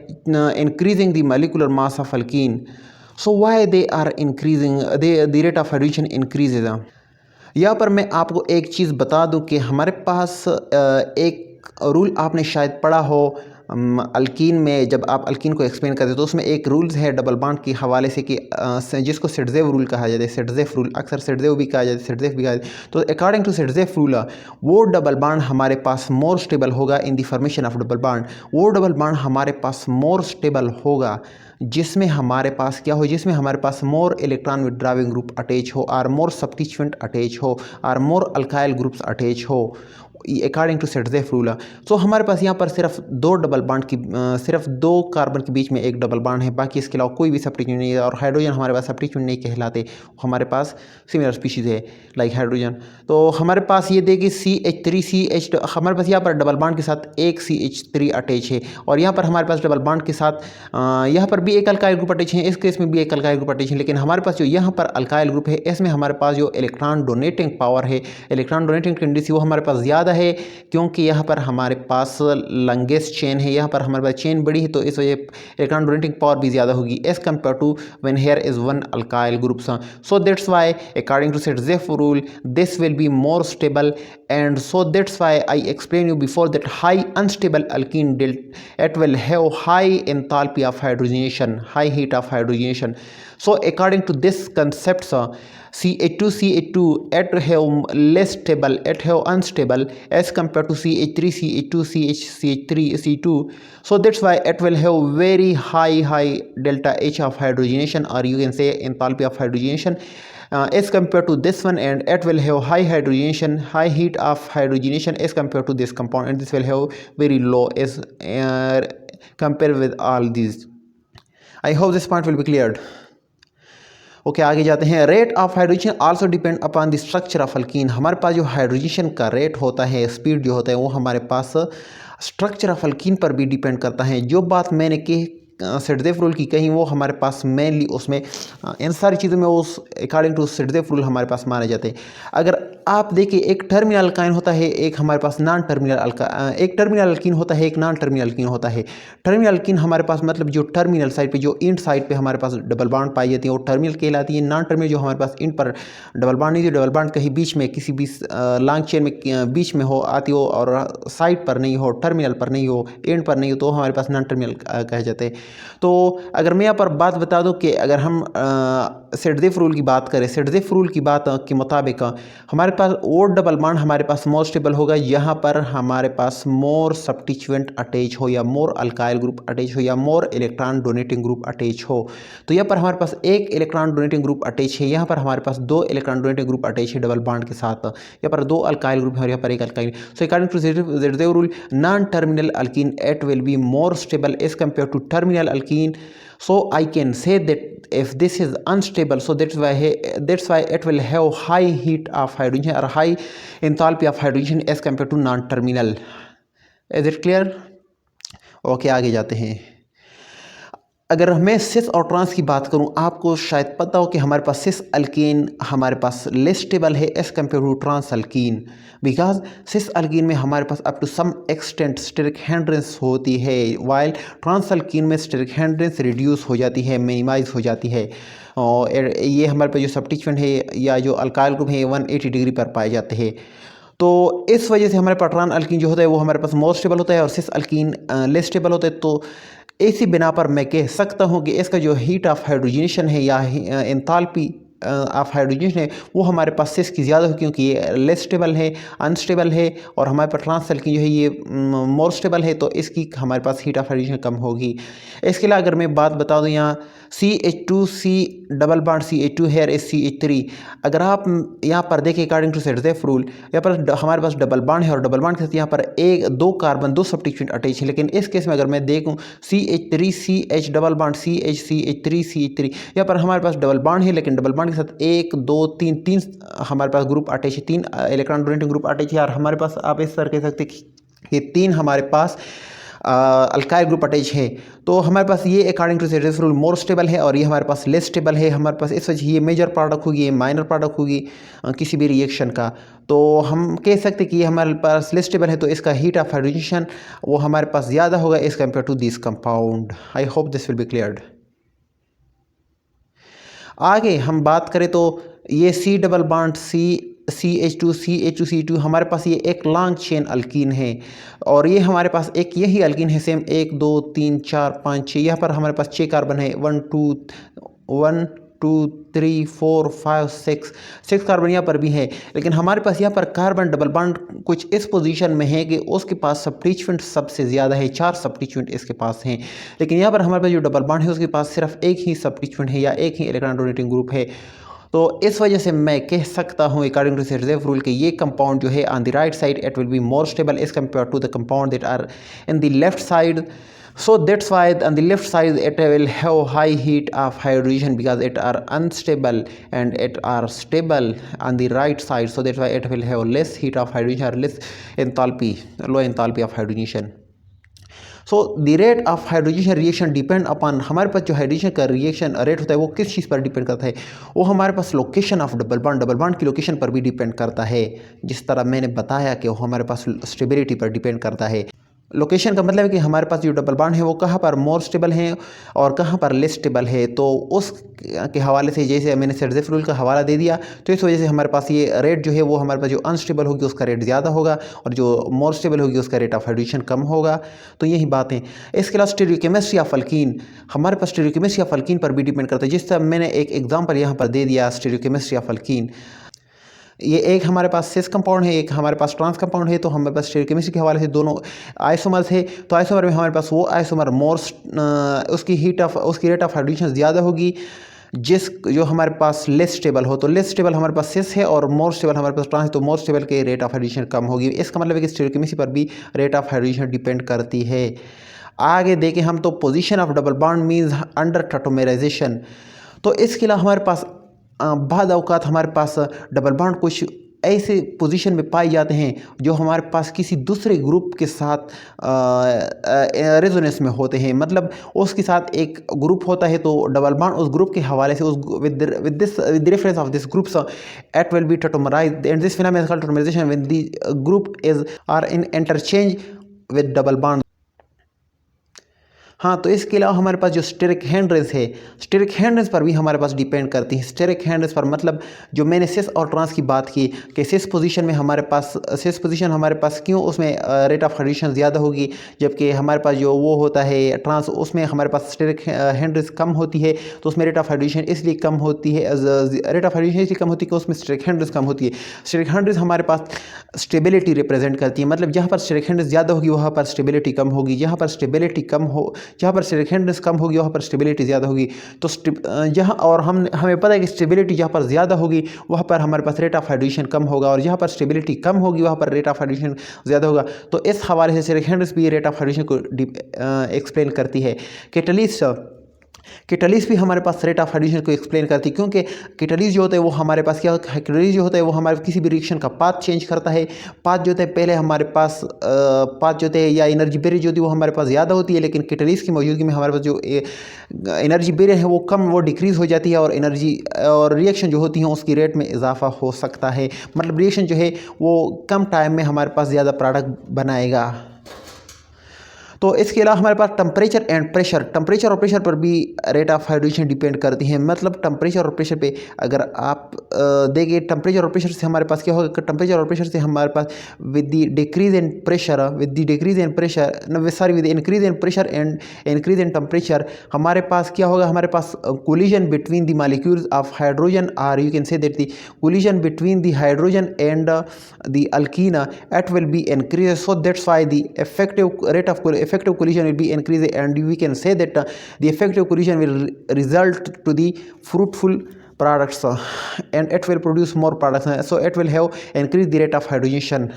increasing the molecular mass of alkene. So why they are increasing? The rate of hydrogenation increases. यहाँ पर मैं आपको एक चीज़ बता दूं कि हमारे पास एक रूल आपने शायद पढ़ा हो अल्कीन में, जब आप अल्कीन को एक्सप्लेन करते तो उसमें एक रूल्स है डबल बॉन्ड के हवाले से कि जिसको सिडजेव रूल कहा जाता है, सिडजेफ रूल, अक्सर सिडजेव भी कहा जाता है, सिडजेफ भी कहा जाता है। तो अकॉर्डिंग टू सिडजेफ रूल वो डबल बॉन्ड हमारे पास मोर स्टेबल होगा in the formation of double bond. वो डबल बॉन्ड हमारे पास मोर स्टेबल होगा जिसमें हमारे पास क्या हो, जिसमें हमारे पास मोर इलेक्ट्रॉन विड्राविंग ग्रुप अटैच हो, और मोर सब्स्टिट्यूएंट अटैच हो, और मोर अल्काइल ग्रुप्स अटैच हो अकॉर्डिंग टू सेडजेफ रूल। सो हमारे पास यहाँ पर सिर्फ दो डबल बॉन्ड की सिर्फ दो कार्बन के बीच में एक डबल बॉन्ड है, बाकी इसके अलावा कोई भी सब्स्टिट्यूएंट नहीं है। और हाइड्रोजन हमारे पास सब्स्टिट्यूएंट नहीं कहलाते, हमारे पास सिमिलर स्पीशीज़ है लाइक हाइड्रोजन। तो हमारे पास ये देखिए CH3 हमारे पास यहाँ पर डबल बॉन्ड के साथ एक CH3 अटैच है, और यहाँ पर हमारे पास डबल बॉन्ड के साथ यहाँ पर भी एक अल्काइल ग्रुप अटैच है, इस केस में भी एक अल्काइल ग्रुप अटैच है। लेकिन हमारे पास जो यहाँ पर अल्काइल ग्रुप है इसमें हमारे पास जो इलेक्ट्रॉन डोनेटिंग पावर है, इलेक्ट्रॉन डोनेटिंग टेंडेंसी वो हमारे पास ज़्यादा है, क्योंकि यहाँ पर हमारे पास लंगेस्ट चेन है, यहाँ पर हमारे पास चेन बड़ी है, तो इस वजह इलेक्ट्रॉन डोनेटिंग पावर भी ज़्यादा होगी as compare to when here is one alkyl group. So that's why according to Saytzeff rule this will be more stable, and so that's why I explained you before that high unstable alkene it will have high enthalpy of hydrogenation, high heat of hydrogenation. So according to this concept CH2 it have less stable, it have unstable as compared to CH3 CH2 CH3 so that's why it will have very high delta H of hydrogenation, or you can say enthalpy of hydrogenation as compared to this one, and it will have high hydrogenation, high heat of hydrogenation as compared to this compound, and this will have very low as compared with all these. I hope this point will be cleared. Okay आगे जाते हैं। Rate of hydrogen also depend upon the structure of alkyne. हमारे पास जो हाइड्रोजन का रेट होता है, स्पीड जो होता है, वो हमारे पास स्ट्रक्चर ऑफ अल्कीन पर भी डिपेंड करता है। जो बात मैंने की सेडजेफ रूल की कहीं, वो हमारे पास मेनली उसमें इन सारी चीज़ों में उस अकॉर्डिंग टू सेडजेफ रूल हमारे पास माने जाते हैं। अगर आप देखिए एक टर्मिनल अल्काइन होता है, एक हमारे पास नॉन टर्मिनल एक टर्मिनल अल्कीन होता है, एक नॉन टर्मिनल अल्कीन होता है। टर्मिनल अल्कीन हमारे पास मतलब जो टर्मिनल साइड पे, जो इंट साइड पे हमारे पास डबल बॉन्ड पाई जाती है वो टर्मिनल कहलाती है। नॉन टर्मिनल जो हमारे पास इंट पर डबल बॉन्ड नहीं, जो डबल बॉन्ड कहीं बीच में किसी भी लॉन्ग चेन में बीच में हो आती हो और साइड पर नहीं हो, टर्मिनल पर नहीं हो, एंड पर नहीं हो, तो हमारे पास नॉन टर्मिनल कहे जाते हैं। तो अगर मैं यहाँ पर बात बता दूं कि अगर हम सेडजेफ रूल की बात करें, सेडजेफ रूल की बात के मुताबिक हमारे पास वो डबल बॉन्ड हमारे पास मोर स्टेबल होगा यहाँ पर हमारे पास मोर सब्स्टिट्यूएंट अटैच हो, या मोर अल्काइल ग्रुप अटैच हो, या more electron donating group attach हो। तो यहाँ पर हमारे पास एक इलेक्ट्रॉन डोनेटिंग ग्रुप अटैच है, यहाँ पर हमारे पास दो इलेक्ट्रॉन डोनेटिंग ग्रुप अटैच है डबल बॉन्ड के साथ। यहाँ पर दो अल्काइल ग्रुप है और यहाँ पर एक alkyl. So according to Saytzeff rule non terminal alkene it will be more stable as compare to terminal alkene. So I can say that if this is unstable, so that's why it will have high heat of hydrogen or high enthalpy of hydrogen as compared to non-terminal. Is it clear? Okay, आगे जाते हैं। अगर मैं सिस और ट्रांस की बात करूं, आपको शायद पता हो कि हमारे पास सिस अल्कीन हमारे पास लेस स्टेबल है as compare to trans alkene, because cis alkene में हमारे पास up to some extent steric hindrance होती है, वाइल ट्रांस अल्कीन में स्टेरिक हिंड्रेंस रिड्यूस हो जाती है, मिनिमाइज हो जाती है। और ये हमारे पास जो सब्स्टिट्यूएंट है या जो अल्काइल ग्रुप है 180 डिग्री पर पाए जाते हैं। तो इस वजह से हमारे पास ट्रांस अल्कीन जो होता है वो हमारे पास मोर स्टेबल होता है और सिस अल्कीन लेस स्टेबल होता है। तो इसी बिना पर मैं कह सकता हूँ कि इसका जो हीट ऑफ हाइड्रोजनेशन है या एंथैल्पी ऑफ हाइड्रोजन है वो हमारे पास सिस की ज़्यादा हो, क्योंकि ये लेस स्टेबल है, अनस्टेबल है, और हमारे पास ट्रांस अल्कीन जो है ये मोर स्टेबल है, तो इसकी हमारे पास हीट ऑफ हाइड्रोजन कम होगी। इसके अलावा अगर मैं बात बता दूँ, यहाँ CH2C double bond CH2 here is CH3। अगर आप यहाँ पर देखें अकॉर्डिंग टू सेडजेफ रूल, यहाँ पर हमारे पास डबल बॉन्ड है और डबल बॉन्ड के साथ यहाँ पर दो कार्बन दो सब्स्टिट्यूएंट अटैच है। लेकिन इस केस में अगर मैं देखूँ CH3CH डबल बॉन्ड CH3 यहाँ पर हमारे पास डबल बॉन्ड है, लेकिन डबल बॉन्ड के साथ 1 2 3 हमारे पास ग्रुप अटैच है, 3 इलेक्ट्रॉन डोनेटिंग ग्रुप अटैच है। और हमारे पास आप इस तरह कह सकते ये 3 हमारे पास अल्काइल ग्रुप अटैच है। तो हमारे पास ये according to Saytzeff's rule more stable है और ये हमारे पास लेस स्टेबल है। हमारे पास इस वजह ये मेजर प्रोडक्ट होगी, ये माइनर प्रोडक्ट होगी किसी भी रिएक्शन का। तो हम कह सकते हैं कि ये हमारे पास लेस स्टेबल है, तो इसका हीट ऑफ हाइड्रोजन वो हमारे पास ज़्यादा होगा as compare to this compound. I hope this will be cleared. आगे हम बात करें तो ये C डबल बॉन्ड CH2 हमारे पास ये एक लॉन्ग चेन अल्कीन है और ये हमारे पास एक यही अल्कीन है सेम 1 2 3 4 5 6। यहाँ पर हमारे पास 6 कार्बन है 1 2 3 4 5 6 कार्बन यहाँ पर भी है। लेकिन हमारे पास यहाँ पर कार्बन डबल बॉन्ड कुछ इस पोजीशन में है कि उसके पास सब्स्टिट्यूएंट सबसे ज़्यादा है, 4 सब्स्टिट्यूएंट इसके पास हैं। लेकिन यहाँ पर हमारे पास जो डबल बॉन्ड है उसके पास सिर्फ एक ही सब्स्टिट्यूएंट है या एक ही इलेक्ट्रॉन डोनेटिंग ग्रुप है। तो इस वजह से मैं कह सकता हूँ अकॉर्डिंग टू सेड्रेस रूल कि ये कंपाउंड जो है on the right side it will be more stable as compare to the compound that are in the left side. So that's why on the left side it will have high heat of hydrogen because it are unstable and it are stable on the right side. So that's why it will have less heat of hydrogen or less enthalpy, low enthalpy of hydrogen. So the rate of hydrogen reaction depend upon हमारे पास जो हाइड्रोजन का रिएक्शन रेट होता है वो किस चीज़ पर डिपेंड करता है, वो हमारे पास लोकेशन ऑफ डबल बॉन्ड की लोकेशन पर भी डिपेंड करता है। जिस तरह मैंने बताया कि वो हमारे पास स्टेबिलिटी पर डिपेंड करता है। लोकेशन का मतलब है कि हमारे पास जो डबल बॉन्ड है वो कहाँ पर मोर स्टेबल है और कहाँ पर लेस स्टेबल है। तो उस के हवाले से जैसे मैंने सेड्रेस रूल का हवाला दे दिया तो इस वजह से हमारे पास ये रेट जो है वो हमारे पास जो अनस्टेबल होगी उसका रेट ज़्यादा होगा और जो मोर स्टेबल होगी उसका रेट ऑफ हाइड्रोजन कम होगा। तो यही बात है। इसके अलावा स्टीरियोकेमिस्ट्री ऑफ अल्कीन, हमारे पास स्टीरियोकेमिस्ट्री ऑफ अल्कीन पर भी डिपेंड करता है। जिस तरह मैंने एक एग्जाम्पल यहाँ पर दे दिया स्टीरियोकेमिस्ट्री ऑफ अल्कीन, ये एक हमारे पास सिस कंपाउंड है, एक हमारे पास ट्रांस कंपाउंड है। तो हमारे पास स्टीरियोकेमिस्ट्री के हवाले से दोनों आइसोमर्स है। तो आइसोमर में हमारे पास वो आइसोमर मोर उसकी रेट ऑफ हाइड्रोजन ज़्यादा होगी जो हमारे पास लेस स्टेबल हो। तो लेस स्टेबल हमारे पास सिस है और मोर स्टेबल हमारे पास ट्रांस है, तो मोर स्टेबल के रेट ऑफ हाइड्रोजन कम होगी। इसका मतलब है कि स्टीरियोकेमिस्ट्री पर भी रेट ऑफ हाइड्रोजन डिपेंड करती है। आगे देखें हम तो position of double bond means under tautomerization. तो इसके अलावा हमारे पास बाद औकात हमारे पास डबल बॉन्ड कुछ ऐसे पोजीशन में पाए जाते हैं जो हमारे पास किसी दूसरे ग्रुप के साथ रेजोनेंस में होते हैं। मतलब उसके साथ एक ग्रुप होता है तो डबल बॉन्ड उस ग्रुप के हवाले से उस with reference of this groups it will be tautomerized and this phenomena is called tautomerization when the group is are in interchange with double bond. हाँ, तो इसके अलावा हमारे पास जो स्टेरिक हैंड रेस है, स्टेरिक हैंड रेस पर भी हमारे पास डिपेंड करती है। स्टेरिक हैंड रेस पर मतलब जो मैंने सिस और ट्रांस की बात की कि सिस पोजीशन में हमारे पास सिस पोजीशन हमारे पास क्यों उसमें रेट ऑफ हाइड्रोजन ज़्यादा होगी, जबकि हमारे पास जो वो होता है ट्रांस उसमें हमारे पास स्टेरिक हैंड रेस कम होती है। तो उसमें रेट ऑफ हाइड्रोजन इसलिए कम होती है, रेट ऑफ हाइड्रोजन इसलिए कम होती है कि उसमें स्टेरिक हैंड रेस कम होती है। स्टेरिक हैंड रेस हमारे पास स्टेबिलिटी रिप्रेजेंट करती है। मतलब जहाँ पर स्टेरिक हैंड रेस ज़्यादा होगी वहाँ पर स्टेबिलिटी कम होगी, जहाँ पर स्टेबिलिटी कम हो जहाँ पर स्टेरिक हैंड रेस कम होगी वहाँ पर स्टेबिलिटी ज़्यादा होगी। तो जहाँ और हमें पता है कि स्टेबिलिटी जहाँ पर ज़्यादा होगी वहाँ पर हमारे पास रेट ऑफ हाइड्रोजन कम होगा और जहाँ पर स्टेबिलिटी कम होगी वहाँ पर रेट ऑफ हाइड्रोजन ज़्यादा होगा। तो इस हवाले से स्टेरिक हैंड रेस भी रेट ऑफ हाइड्रोजन को एक्सप्लेन करती है। कैटलिस्ट भी हमारे पास रेट ऑफ हाइड्रोजन को एक्सप्लेन करती है, क्योंकि कैटलिस्ट जो होता है वो हमारे पास क्या होता है, कैटलिस्ट जो होता है वो हमारे किसी भी रिएक्शन का पाथ चेंज करता है। पाथ जो होता है पहले हमारे पास पाथ जो होते हैं या एनर्जी बैरियर जो होती है वो हमारे पास ज़्यादा होती है, लेकिन कैटलिस्ट की मौजूदगी में हमारे पास जो एनर्जी बैरियर है वो डिक्रीज़ हो जाती है और एनर्जी और रिएक्शन जो होती है उसकी रेट में इजाफा हो सकता है। मतलब रिएक्शन जो है वो कम टाइम में हमारे पास ज़्यादा प्रोडक्ट बनाएगा। तो इसके अलावा हमारे पास टेम्परेचर और प्रेशर पर भी रेट ऑफ हाइड्रोजन डिपेंड करती है। मतलब टेम्परेचर और प्रेशर पे अगर आप देखें टेम्परेचर और प्रेशर से हमारे पास क्या होगा, टेम्परेचर और प्रेशर से हमारे पास with the increase in pressure and increase in temperature हमारे पास क्या होगा, हमारे पास collision between the molecules of hydrogen or you can say that the collision between the hydrogen and the alkene it will be increase. So that's why the effective rate of effective collision will be increased and we can say that the effective collision will result to the fruitful products and it will produce more products, so it will have increase the rate of hydrogenation.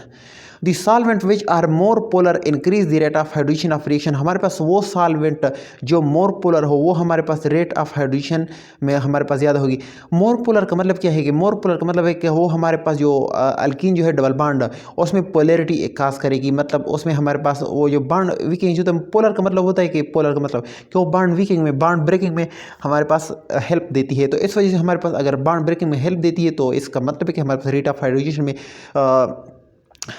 The solvent which are more polar increase the rate of hydrogen of reaction. हमारे पास वो सॉल्वेंट जो मोर पोलर हो वो हमारे पास रेट ऑफ हाइड्रोजन में हमारे पास ज़्यादा होगी। मोर पोलर का मतलब क्या है कि मोर पोलर का मतलब है कि वो हमारे पास जो अल्कीन जो है डबल बॉन्ड उसमें पोलैरिटी काज करेगी, मतलब उसमें हमारे पास वो जो बॉन्ड वीकिंग जो, तो पोलर का मतलब होता है कि पोलर का मतलब कि वो बॉन्ड वीकिंग में बॉन्ड ब्रेकिंग में हमारे पास हेल्प देती है। तो इस वजह से हमारे पास अगर बॉन्ड ब्रेकिंग में हेल्प देती है तो इसका मतलब है कि हमारे पास रेट ऑफ हाइड्रोजन में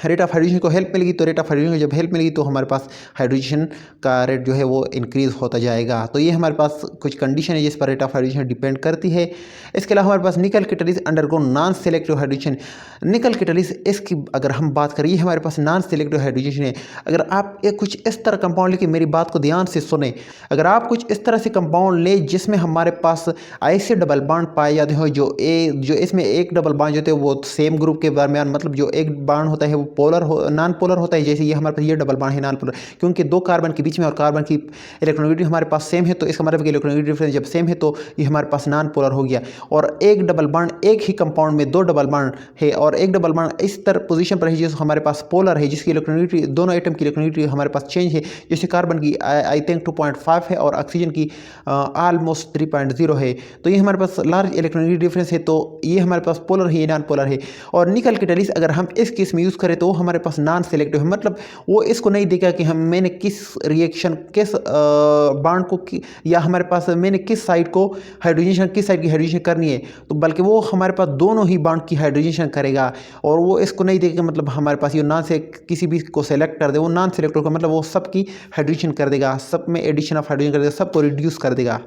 रेट ऑफ हाइड्रोजन को हेल्प मिलेगी। तो रेट ऑफ हाइड्रोजन को जब हेल्प मिलेगी तो हमारे पास हाइड्रोजन का रेट जो है वो इंक्रीज़ होता जाएगा। तो ये हमारे पास कुछ कंडीशन है जिस पर रेट ऑफ हाइड्रोजन डिपेंड करती है। इसके अलावा हमारे पास निकल catalyst undergo non selective hydrogen. निकल कैटलिस्ट इसकी अगर हम बात करें, ये हमारे पास नॉन सेलेक्टिव हाइड्रोजन है। अगर आप एक कुछ इस तरह कंपाउंड लेके, मेरी बात को ध्यान से सुने, अगर आप कुछ इस तरह से कंपाउंड ले जिसमें हमारे पास ऐसे डबल बॉन्ड पाए जाते हो जो इसमें एक डबल बॉन्ड जो होते हैं वो सेम ग्रुप के दरमियान, मतलब जो एक बॉन्ड होता है वो पोलर नॉन पोलर होता है। जैसे ये हमारे पास ये डबल बॉन्ड है नॉन पोलर, क्योंकि दो कार्बन के बीच में और कार्बन की इलेक्ट्रोनेगेटिविटी हमारे पास सेम है, तो इसका मतलब इलेक्ट्रोनेगेटिव डिफरेंस जब सेम है तो ये हमारे पास नॉन पोलर हो गया। और एक डबल बॉन्ड, एक ही कंपाउंड में दो डबल बॉन्ड है और एक डबल बॉन्ड इस तरह पोजीशन पर है जिस हमारे पास पोलर है, जिसकी इलेक्ट्रोनेगेटिविटी दोनों एटम की इलेक्ट्रोनेगेटिविटी हमारे पास चेंज है। जैसे कार्बन की आई थिंक 2.5 है और ऑक्सीजन की ऑलमोस्ट 3.0 है। तो ये हमारे पास लार्ज इलेक्ट्रोनेगेटिव डिफरेंस है, तो ये हमारे पास पोलर है, ये नॉन पोलर है। और निकल कैटलिस्ट अगर हम इस केस में यूज़ करें तो हमारे पास नॉन सेलेक्टिव है, मतलब वो इसको नहीं देगा कि मैंने किस रिएक्शन किस बॉन्ड को या हमारे पास मैंने किस साइड को हाइड्रोजनेशन, किस साइड की हाइड्रोजनेशन करनी है, तो बल्कि वो हमारे पास दोनों ही बॉन्ड की हाइड्रोजनेशन करेगा। और वो इसको नहीं देगा मतलब हमारे पास ये नॉन से किसी भी को सेलेक्ट कर दे, वो नॉन सेलेक्टिव का मतलब वो सबकी हाइड्रोजनेशन कर देगा, सब में एडिशन ऑफ हाइड्रोजन कर देगा, सबको रिड्यूस कर देगा।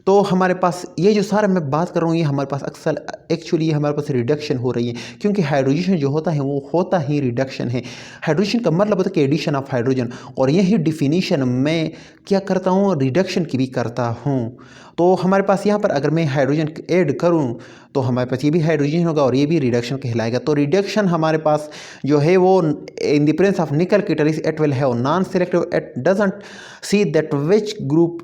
तो हमारे पास ये जो सारा मैं बात कर रहा हूँ ये हमारे पास अक्सर एक्चुअली हमारे पास रिडक्शन हो रही है, क्योंकि हाइड्रोजन जो होता है वो होता ही रिडक्शन है। हाइड्रोजन का मतलब होता है कि एडिशन ऑफ हाइड्रोजन, और यही डिफिनीशन मैं क्या करता हूँ, रिडक्शन की भी करता हूँ। तो हमारे पास यहाँ पर अगर मैं हाइड्रोजन ऐड करूँ तो हमारे पास ये भी हाइड्रोजन होगा और ये भी रिडक्शन कहलाएगा। तो रिडक्शन हमारे पास जो है वो इन द प्रेजेंस ऑफ निकल catalyst it will have non selective, it doesn't see that which group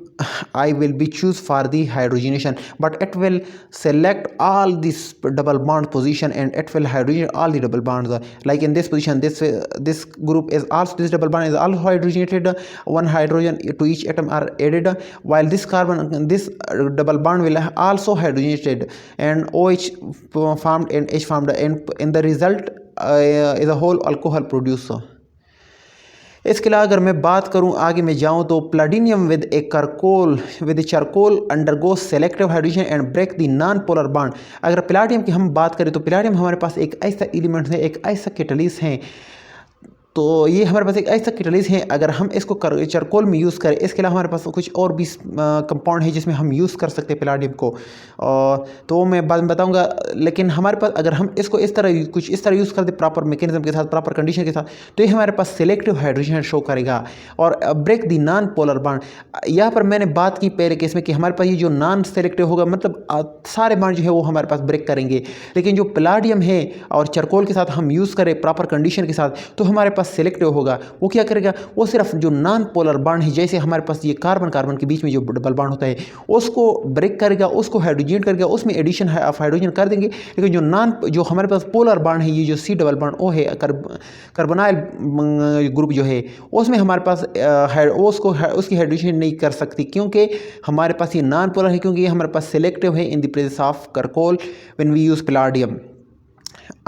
I will be choose for the hydrogenation, but it will select all this double bond position and it will hydrogen all the double bonds. Like in this position, this group is also, this double bond is also hydrogenated, one hydrogen to each atom are added, while this carbon, this double bond will also hydrogenated and OH formed and H formed, and in the result is a whole alcohol producer. इसके अलावा अगर मैं बात करूं आगे मैं जाऊं तो platinum with a charcoal undergo selective hydrogen and break the non polar bond. अगर प्लैटिनम की हम बात करें तो प्लैटिनम हमारे पास एक ऐसा एलिमेंट है, एक ऐसा कैटलिस्ट है, तो ये हमारे पास एक ऐसा कैटलिस्ट है अगर हम इसको चारकोल में यूज़ करें। इसके अलावा हमारे पास कुछ और भी कंपाउंड है जिसमें हम यूज़ कर सकते हैं प्लैटिनम को, तो मैं बाद में बताऊंगा। लेकिन हमारे पास अगर हम इसको इस तरह कुछ इस तरह यूज़ कर दे प्रॉपर मैकेनिज्म के साथ, प्रॉपर कंडीशन के साथ, तो ये हमारे पास सेलेक्टिव हाइड्रोजन शो करेगा और break the non polar bond. यहाँ पर मैंने बात की पहले केस में कि हमारे पास ये जो नॉन सेलेक्टिव होगा मतलब सारे बॉन्ड जो है वो हमारे पास ब्रेक करेंगे, लेकिन जो प्लैटिनम है और चारकोल के साथ हम यूज़ करें प्रॉपर कंडीशन के साथ तो हमारे पास सेलेक्टिव होगा। वो क्या करेगा, वो सिर्फ जो नॉन पोलर बॉन्ड है, जैसे हमारे पास ये कार्बन कार्बन के बीच में जो डबल बॉन्ड होता है उसको ब्रेक करेगा, उसको हाइड्रोजनेट करेगा, उसमें एडिशन ऑफ हाइड्रोजन कर देंगे। लेकिन जो हमारे पास पोलर बॉन्ड है, ये जो सी डबल बॉन्ड वो है कार्बोनाइल ग्रुप जो है उसमें हमारे पास उसकी हाइड्रोजन नहीं कर सकती, क्योंकि हमारे पास ये नॉन पोलर है, क्योंकि ये हमारे पास सेलेक्टिव है in the presence of charcoal when we use palladium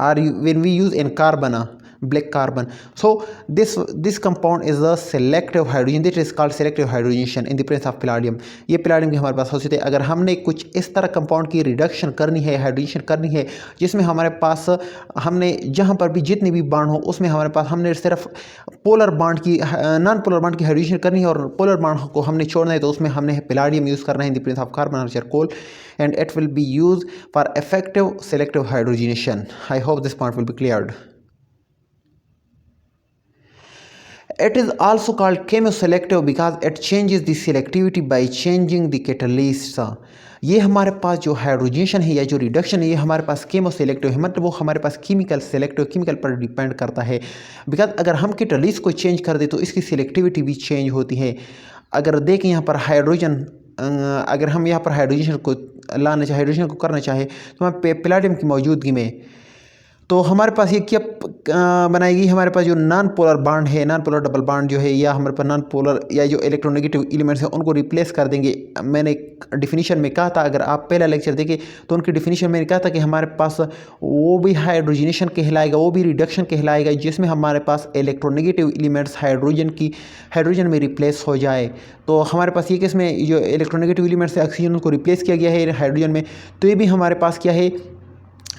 or when we use in carbon, black carbon. So this compound is a selective hydrogen, that is called selective hydrogenation in the presence of palladium. ये palladium की हमारे पास हो सकते हैं। अगर हमने कुछ इस तरह कंपाउंड की रिडक्शन करनी है, हाइड्रोजनेशन करनी है, जिसमें हमारे पास हमने जहाँ पर भी जितने भी बॉन्ड हो उसमें हमारे पास हमने सिर्फ पोलर बॉन्ड की नॉन पोलर बॉन्ड की हाइड्रोजनेशन करनी है और पोलर बॉन्ड को हमने छोड़ना है, तो उसमें हमने पैलेडियम यूज़ करना है in the presence of carbon और charcoal, and it will be used for effective selective hydrogenation. I hope this point will be cleared. It is also called chemoselective because it changes the selectivity by changing the catalyst. ये हमारे पास जो हाइड्रोजनेशन है या जो रिडक्शन है ये हमारे पास केमोसेलेक्टिव है, मतलब वो हमारे पास केमिकल पर डिपेंड करता है। बिकॉज अगर हम कैटलिस्ट को चेंज कर दे तो इसकी सिलेक्टिविटी भी चेंज होती है। अगर देखें यहाँ पर हाइड्रोजन, अगर हम यहाँ पर हाइड्रोजन को लाना चाहे, हाइड्रोजन को करना चाहे तो हम पैलेडियम की मौजूदगी में तो हमारे पास ये क्या बनाएगी, हमारे पास जो नॉन पोलर बॉन्ड है, नॉन पोलर डबल बॉन्ड जो है, या हमारे पास नॉन पोलर या जो इलेक्ट्रोनेगेटिव एलिमेंट्स हैं उनको रिप्लेस कर देंगे। मैंने डिफिनीशन में कहा था, अगर आप पहला लेक्चर देखें तो उनकी डिफिनीशन मैंने कहा था कि हमारे पास वो भी हाइड्रोजनेशन कहलाएगा, वो भी रिडक्शन कहलाएगा, जिसमें हमारे पास इलेक्ट्रोनेगेटिव एलिमेंट्स हाइड्रोजन में रिप्लेस हो जाए। तो हमारे पास ये केस में जो इलेक्ट्रोनेगेटिव एलिमेंट्स है ऑक्सीजन को रिप्लेस किया गया है हाइड्रोजन में, तो ये भी हमारे पास क्या है,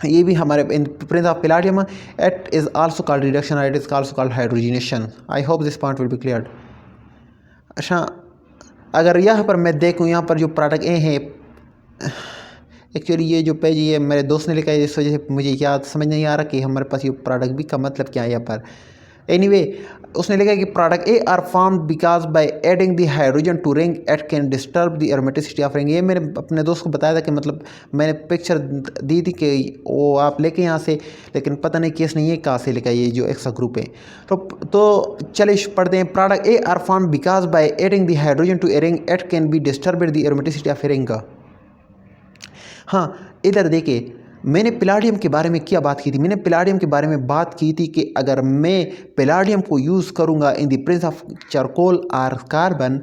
ये भी हमारे in presence of palladium it is also called reduction, it is also called hydrogenation. I hope this point will be clear. अच्छा, अगर यहाँ पर मैं देखूँ, यहाँ पर जो प्रोडक्ट ए है, एक्चुअली ये जो पेज ये मेरे दोस्त ने लिखा है, इस वजह से मुझे याद समझ नहीं आ रहा कि हमारे पास ये प्रोडक्ट बी का मतलब क्या है यहाँ पर। एनीवे उसने लिखा कि product A are form because by adding the hydrogen to ring it can disturb the aromaticity of ring. ये मैंने अपने दोस्त को बताया था कि मतलब मैंने पिक्चर दी थी कि वो आप लेके यहाँ से, लेकिन पता नहीं केस नहीं है कहाँ से लिखा ये जो एक्स्ट्रा ग्रुप है। तो चलिए पढ़ते हैं। Product A are form because by adding the hydrogen to a ring it can be disturb the aromaticity of ring. हाँ, इधर देखिए, मैंने पैलेडियम के बारे में क्या बात की थी, मैंने पैलेडियम के बारे में बात की थी कि अगर मैं पैलेडियम को यूज़ करूँगा इन द प्रेजेंस ऑफ चारकोल और कार्बन,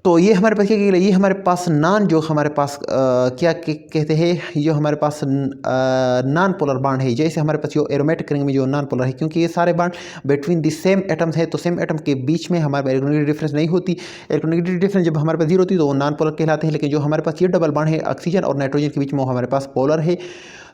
तो ये हमारे पास क्या कहला, ये हमारे पास जो हमारे पास क्या कहते हैं, जो हमारे पास नॉन पोलर बॉन्ड है, जैसे हमारे पास जो एरोमेटिक रिंग में जो नॉन पोलर है, क्योंकि ये सारे bond between the same atoms है, तो सेम एटम के बीच में हमारे पास इलेक्ट्रोनेगेटिव डिफरेंस नहीं होती। इलेक्ट्रोनेगेटिव डिफरेंस जब हमारे पास जीरो होती तो वो नॉन पोलर कहलाते हैं, लेकिन जो हमारे पास ये डबल बॉन्ड है ऑक्सीजन और नाइट्रोजन के बीच में, वो हमारे पास पोलर है।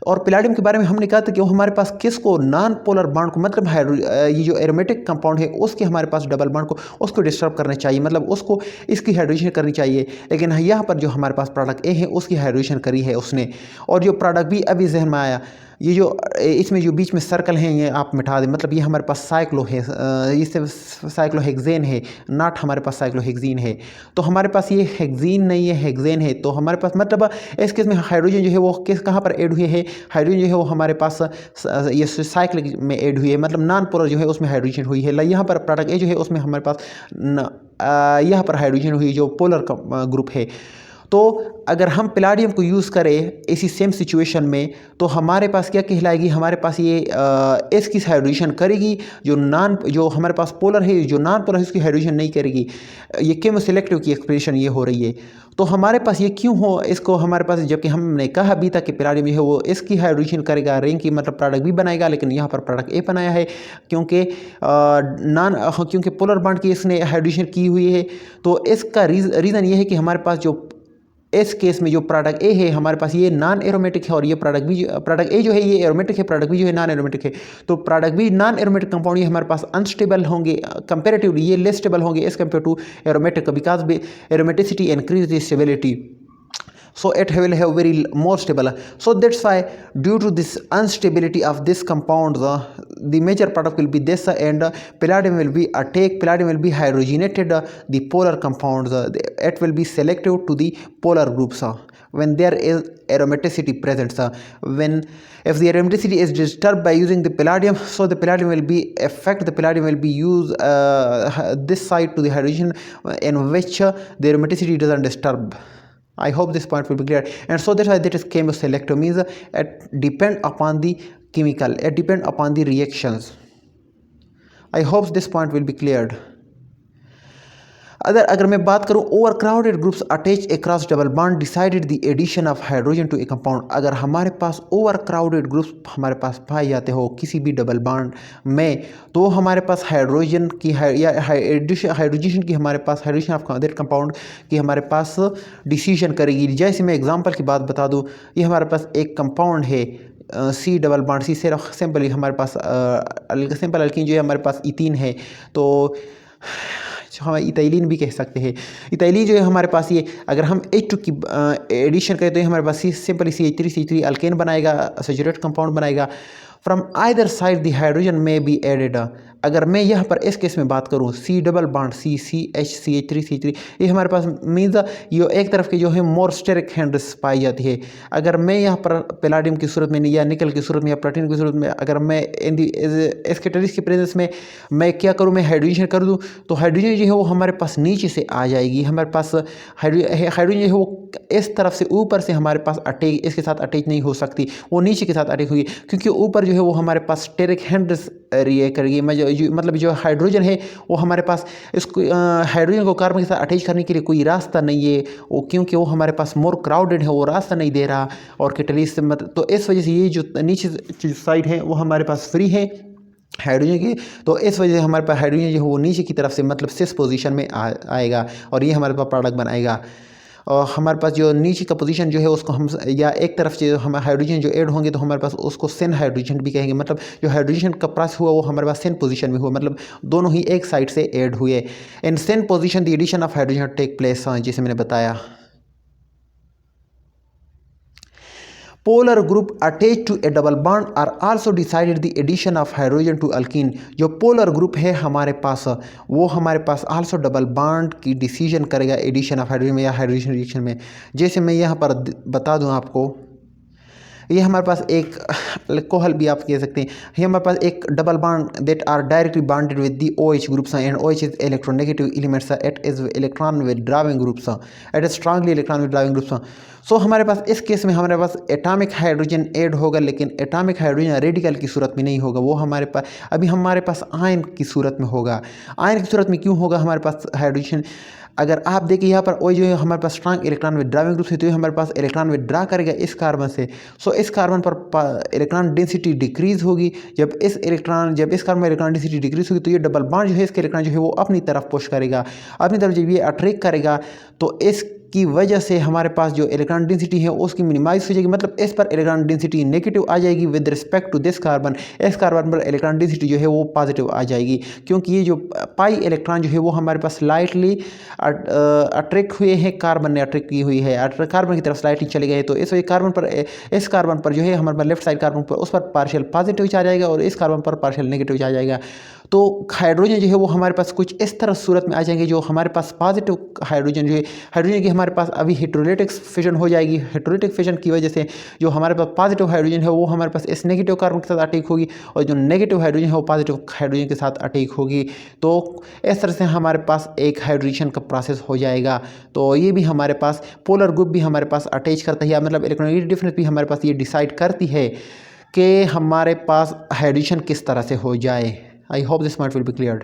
और पैलेडियम के बारे में हमने कहा था कि वो हमारे पास किसको, नॉन पोलर बॉन्ड को, मतलब ये जो एरोमेटिक कंपाउंड है उसके हमारे पास डबल बॉन्ड को उसको डिस्टर्ब करना चाहिए, मतलब उसको इसकी हाइड्रोजन करनी चाहिए। लेकिन यहाँ पर जो हमारे पास प्रोडक्ट ए है उसकी हाइड्रोजन करी है उसने। और जो प्रोडक्ट बी अभी जहन में आया, ये जो इसमें जो बीच में सर्कल हैं ये आप मिटा दें, मतलब ये हमारे पास साइक्लो है, इससे साइक्लोहेक्सेन है, नॉट हमारे पास साइक्लोहेक्सीन है। तो हमारे पास ये हेक्सीन नहीं है, हेक्सेन है। तो हमारे पास मतलब इस केस में हाइड्रोजन जो है वो किस कहाँ पर ऐड हुए है, हाइड्रोजन जो है वो हमारे पास ये साइक्लिक में ऐड हुई है, मतलब नॉन पोलर जो है उसमें हाइड्रोजन हुई है। यहाँ पर प्रोडक्ट ए जो है उसमें हमारे पास यहाँ पर हाइड्रोजन हुई जो पोलर ग्रुप है। तो अगर हम पैलेडियम को यूज़ करें इसी सेम सिचुएशन में, तो हमारे पास क्या कहलाएगी, हमारे पास ये एस की हाइड्रोजन करेगी, जो हमारे पास पोलर है, जो नॉन पोलर है उसकी हाइड्रोजन नहीं करेगी। ये केमो सिलेक्टिव की एक्सप्रेशन ये हो रही है। तो हमारे पास ये क्यों हो, इसको हमारे पास, जबकि हमने कहा भी था कि पैलेडियम जो है वो इसकी हाइड्रोजन करेगा, रिंग की मतलब प्रोडक्ट भी बनाएगा, लेकिन यहाँ पर प्रोडक्ट ए बनाया है क्योंकि क्योंकि पोलर बॉन्ड की इसने हाइड्रोजन की हुई है। तो इसका रीज़न ये है कि हमारे पास जो इस केस में जो प्रोडक्ट ए है हमारे पास ये नॉन एरोमेटिक है, और ये प्रोडक्ट ए जो है ये एरोमेटिक है, प्रोडक्ट बी जो है नॉन एरोमेटिक है। तो product B non aromatic compound ये हमारे पास अनस्टेबल होंगे, कंपेरेटिवली ये लेस स्टेबल होंगे as compare to aromatic, because aromaticity increase the stability, so it will have very more stable. So that's why due to this instability of this compound, the major product will be this, and palladium will be palladium will be hydrogenated, the polar compounds, it will be selective to the polar groups when there is aromaticity present. When if the aromaticity is disturbed by using the palladium, so the palladium will be the palladium will be used this side to the hydrogen in which the aromaticity doesn't disturb. I hope this point will be clear. And so that's why that is chemoselective, means it depend upon the chemical, it depend upon the reactions. I hope this point will be cleared. अगर मैं बात करूँ over crowded groups attach across double bond decided the addition of hydrogen to a compound. अगर हमारे पास ओवर क्राउडेड ग्रुप्स हमारे पास पाए जाते हो किसी भी डबल बॉन्ड में, तो हमारे पास हाइड्रोजन की या हाइड्रोजन की हमारे पास हाइड्रोजन ऑफ दैट कंपाउंड की हमारे पास डिसीजन करेगी। जैसे मैं एग्जांपल की बात बता दूँ, ये हमारे पास एक कंपाउंड है सी डबल बॉन्ड, सी से सिंपल हमारे पास सिंपल अल्कीन जो है हमारे पास इथीन है, तो हम इथाइलिन भी कह सकते हैं। इथाइलिन जो है हमारे पास ये अगर हम H2 की एडिशन करें तो ये हमारे पास सिंपली CH3 अल्केन बनाएगा, सैचुरेटेड कंपाउंड बनाएगा। From either side the hydrogen में बी एडेड, अगर मैं यहाँ पर इस केस में बात करूँ सी डबल बॉन्ड CH3 ये हमारे पास मीन्स ये एक तरफ की जो है मोर स्टेरिक हैंड्स पाई जाती है। अगर मैं यहाँ पर पैलाडियम की सूरत में या निकल की सूरत में या प्लेटिनम की सूरत में अगर मैं इन दी इस कैटलिस्ट की प्रेजेंस में मैं क्या करूँ, मैं हाइड्रोजन कर दूँ तो हाइड्रोजन जो है वो हमारे पास नीचे से आ जाएगी। हमारे पास हाइड्रोजन जो है वो इस तरफ से ऊपर से हमारे पास अटैच इसके साथ अटैच नहीं हो सकती, वो नीचे के साथ अटैच होगी क्योंकि ऊपर जो है वो हमारे पास स्टेरिक हैंड्स रिएक्ट करेगी। मतलब जो हाइड्रोजन है वो हमारे पास इसको हाइड्रोजन को कार्बन के साथ अटैच करने के लिए कोई रास्ता नहीं है, वो क्योंकि वो हमारे पास मोर क्राउडेड है, वो रास्ता नहीं दे रहा और कैटलिस्ट तो इस वजह से ये जो नीचे जो साइड है वो हमारे पास फ्री है हाइड्रोजन की। तो इस वजह से हमारे पास हाइड्रोजन जो है वो नीचे की तरफ से मतलब सिस पोजीशन में आएगा और ये हमारे पास प्रोडक्ट बनाएगा। और हमारे पास जो नीचे का पोजीशन जो है उसको हम या एक तरफ से हम हाइड्रोजन जो ऐड होंगे तो हमारे पास उसको सेन हाइड्रोजन भी कहेंगे। मतलब जो हाइड्रोजन का प्रोसेस हुआ वो हमारे पास सेन पोजीशन में हुआ, मतलब दोनों ही एक साइड से ऐड हुए। In syn position the addition of hydrogen take place, जैसे मैंने बताया। Polar group attached to a double bond are also decided the addition of hydrogen to alkene। जो पोलर ग्रुप है हमारे पास वो हमारे पास आल्सो डबल बॉन्ड की डिसीजन करेगा एडिशन ऑफ हाइड्रोजन में या हाइड्रोजन रिएक्शन में। जैसे मैं यहाँ पर बता दूँ आपको, ये हमारे पास एक अल्कोहल भी आप कह सकते हैं, ये हमारे पास एक double bond that are directly bonded with the OH groups and OH is electronegative elements at is electron withdrawing groups at strongly electron withdrawing groups. So हमारे पास इस केस में हमारे पास एटॉमिक हाइड्रोजन ऐड होगा, लेकिन एटॉमिक हाइड्रोजन रेडिकल की सूरत में नहीं होगा, वो हमारे पास अभी हमारे पास आयन की सूरत में होगा। आयन की सूरत में क्यों होगा हमारे पास हाइड्रोजन? अगर आप देखिए यहाँ पर ओए जो है हमारे पास स्ट्रांग इलेक्ट्रॉन विड्रॉविंग ग्रुप है तो ये हमारे पास इलेक्ट्रॉन विड्रॉ करेगा इस कार्बन से। सो इस कार्बन पर इलेक्ट्रॉन डेंसिटी डिक्रीज होगी। जब इस कार्बन में इलेक्ट्रॉन डेंसिटी डिक्रीज होगी तो ये डबल बॉन्ड जो है इसके इलेक्ट्रॉन जो है वो अपनी तरफ पुश करेगा, अपनी तरफ जब ये अट्रैक्ट करेगा तो इसकी वजह से हमारे पास जो इलेक्ट्रॉन डेंसिटी है उसकी मिनिमाइज हो जाएगी, मतलब इस पर इलेक्ट्रॉन डेंसिटी नेगेटिव आ जाएगी with respect to this carbon. इस कार्बन पर इलेक्ट्रॉन डेंसिटी जो है वो पॉजिटिव आ जाएगी, क्योंकि ये जो पाई इलेक्ट्रॉन जो है वो हमारे पास स्लाइटली अट्रैक्ट हुए हैं, कार्बन ने अट्रैक्ट की हुई है, कार्बन की तरफ स्लाइटली चले गए। तो इस वजह इस कार्बन पर जो है हमारे पास लेफ्ट साइड कार्बन पर उस पर पार्शियल पॉजिटिव आ जाएगा और इस कार्बन पर पार्शियल नेगेटिव आ जाएगा। तो हाइड्रोजन जो है वो हमारे पास कुछ इस तरह सूरत में आ जाएंगे, जो हमारे पास पॉजिटिव हाइड्रोजन जो है हाइड्रोजन की हमारे पास अभी हेटेरोलिटिक फिजन हो जाएगी। हेटेरोलिटिक फिजन की वजह से जो हमारे पास पॉजिटिव हाइड्रोजन है वो हमारे पास इस नेगेटिव कार्बन के साथ अटैक होगी और जो नेगेटिव हाइड्रोजन है वो पॉजिटिव हाइड्रोजन के साथ अटैक होगी। तो इस तरह से हमारे पास एक हाइड्रेशन का प्रोसेस हो जाएगा। तो ये भी हमारे पास पोलर ग्रुप भी हमारे पास अटैच करता है, मतलब इलेक्ट्रोनेगेटिव डिफरेंस भी हमारे पास ये डिसाइड करती है कि हमारे पास हाइड्रेशन किस तरह से हो जाए। आई hope this point will be cleared.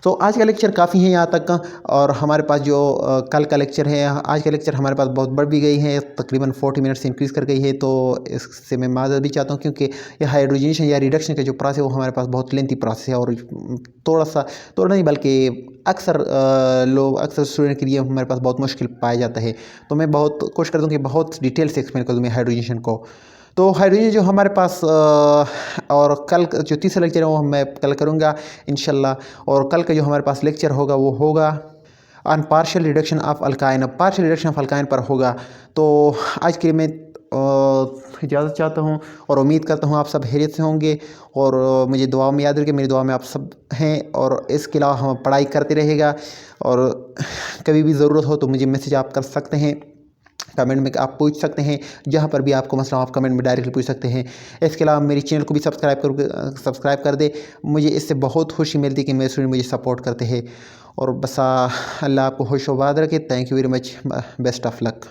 तो आज का लेक्चर काफ़ी है यहाँ तक का, और हमारे पास जो कल का लेक्चर है, आज का लेक्चर हमारे पास बहुत बढ़ भी गई है, तकरीबन 40 मिनट से इंक्रीज़ कर गई है। तो इससे मैं माज़रत भी चाहता हूँ, क्योंकि यह हाइड्रोजनेशन या रिडक्शन का जो प्रोसेस है वो हमारे पास बहुत लेंथी प्रोसेस है और थोड़ा नहीं बल्कि अक्सर स्टूडेंट के लिए हमारे पास बहुत मुश्किल पाया जाता है। तो मैं बहुत कोशिश करता हूँ कि बहुत डिटेल से एक्सप्लेन कर दूँ मैं हाइड्रोजनेशन को। तो हाइड्रोजन जो हमारे पास और कल जो तीसरा लेक्चर है वो मैं कल करूँगा इंशाल्लाह, और कल का जो हमारे पास लेक्चर होगा वो होगा on partial reduction of alkyne, partial reduction of alkyne पर होगा। तो आज के लिए मैं इजाज़त चाहता हूँ और उम्मीद करता हूँ आप सब खैरियत से होंगे, और मुझे दुआ में याद रखें, मेरी दुआ में आप सब हैं। और इसके अलावा हम पढ़ाई करते रहेगा, और कभी भी ज़रूरत हो तो मुझे मैसेज आप कर सकते हैं, कमेंट में आप पूछ सकते हैं, जहाँ पर भी आपको मसला आप कमेंट में डायरेक्टली पूछ सकते हैं। इसके अलावा मेरी चैनल को भी सब्सक्राइब कर दे, मुझे इससे बहुत खुशी मिलती है कि मेरे स्टूडेंट मुझे सपोर्ट करते हैं। और बस अल्लाह आपको खुश आबाद रखे। Thank you very much, best of luck.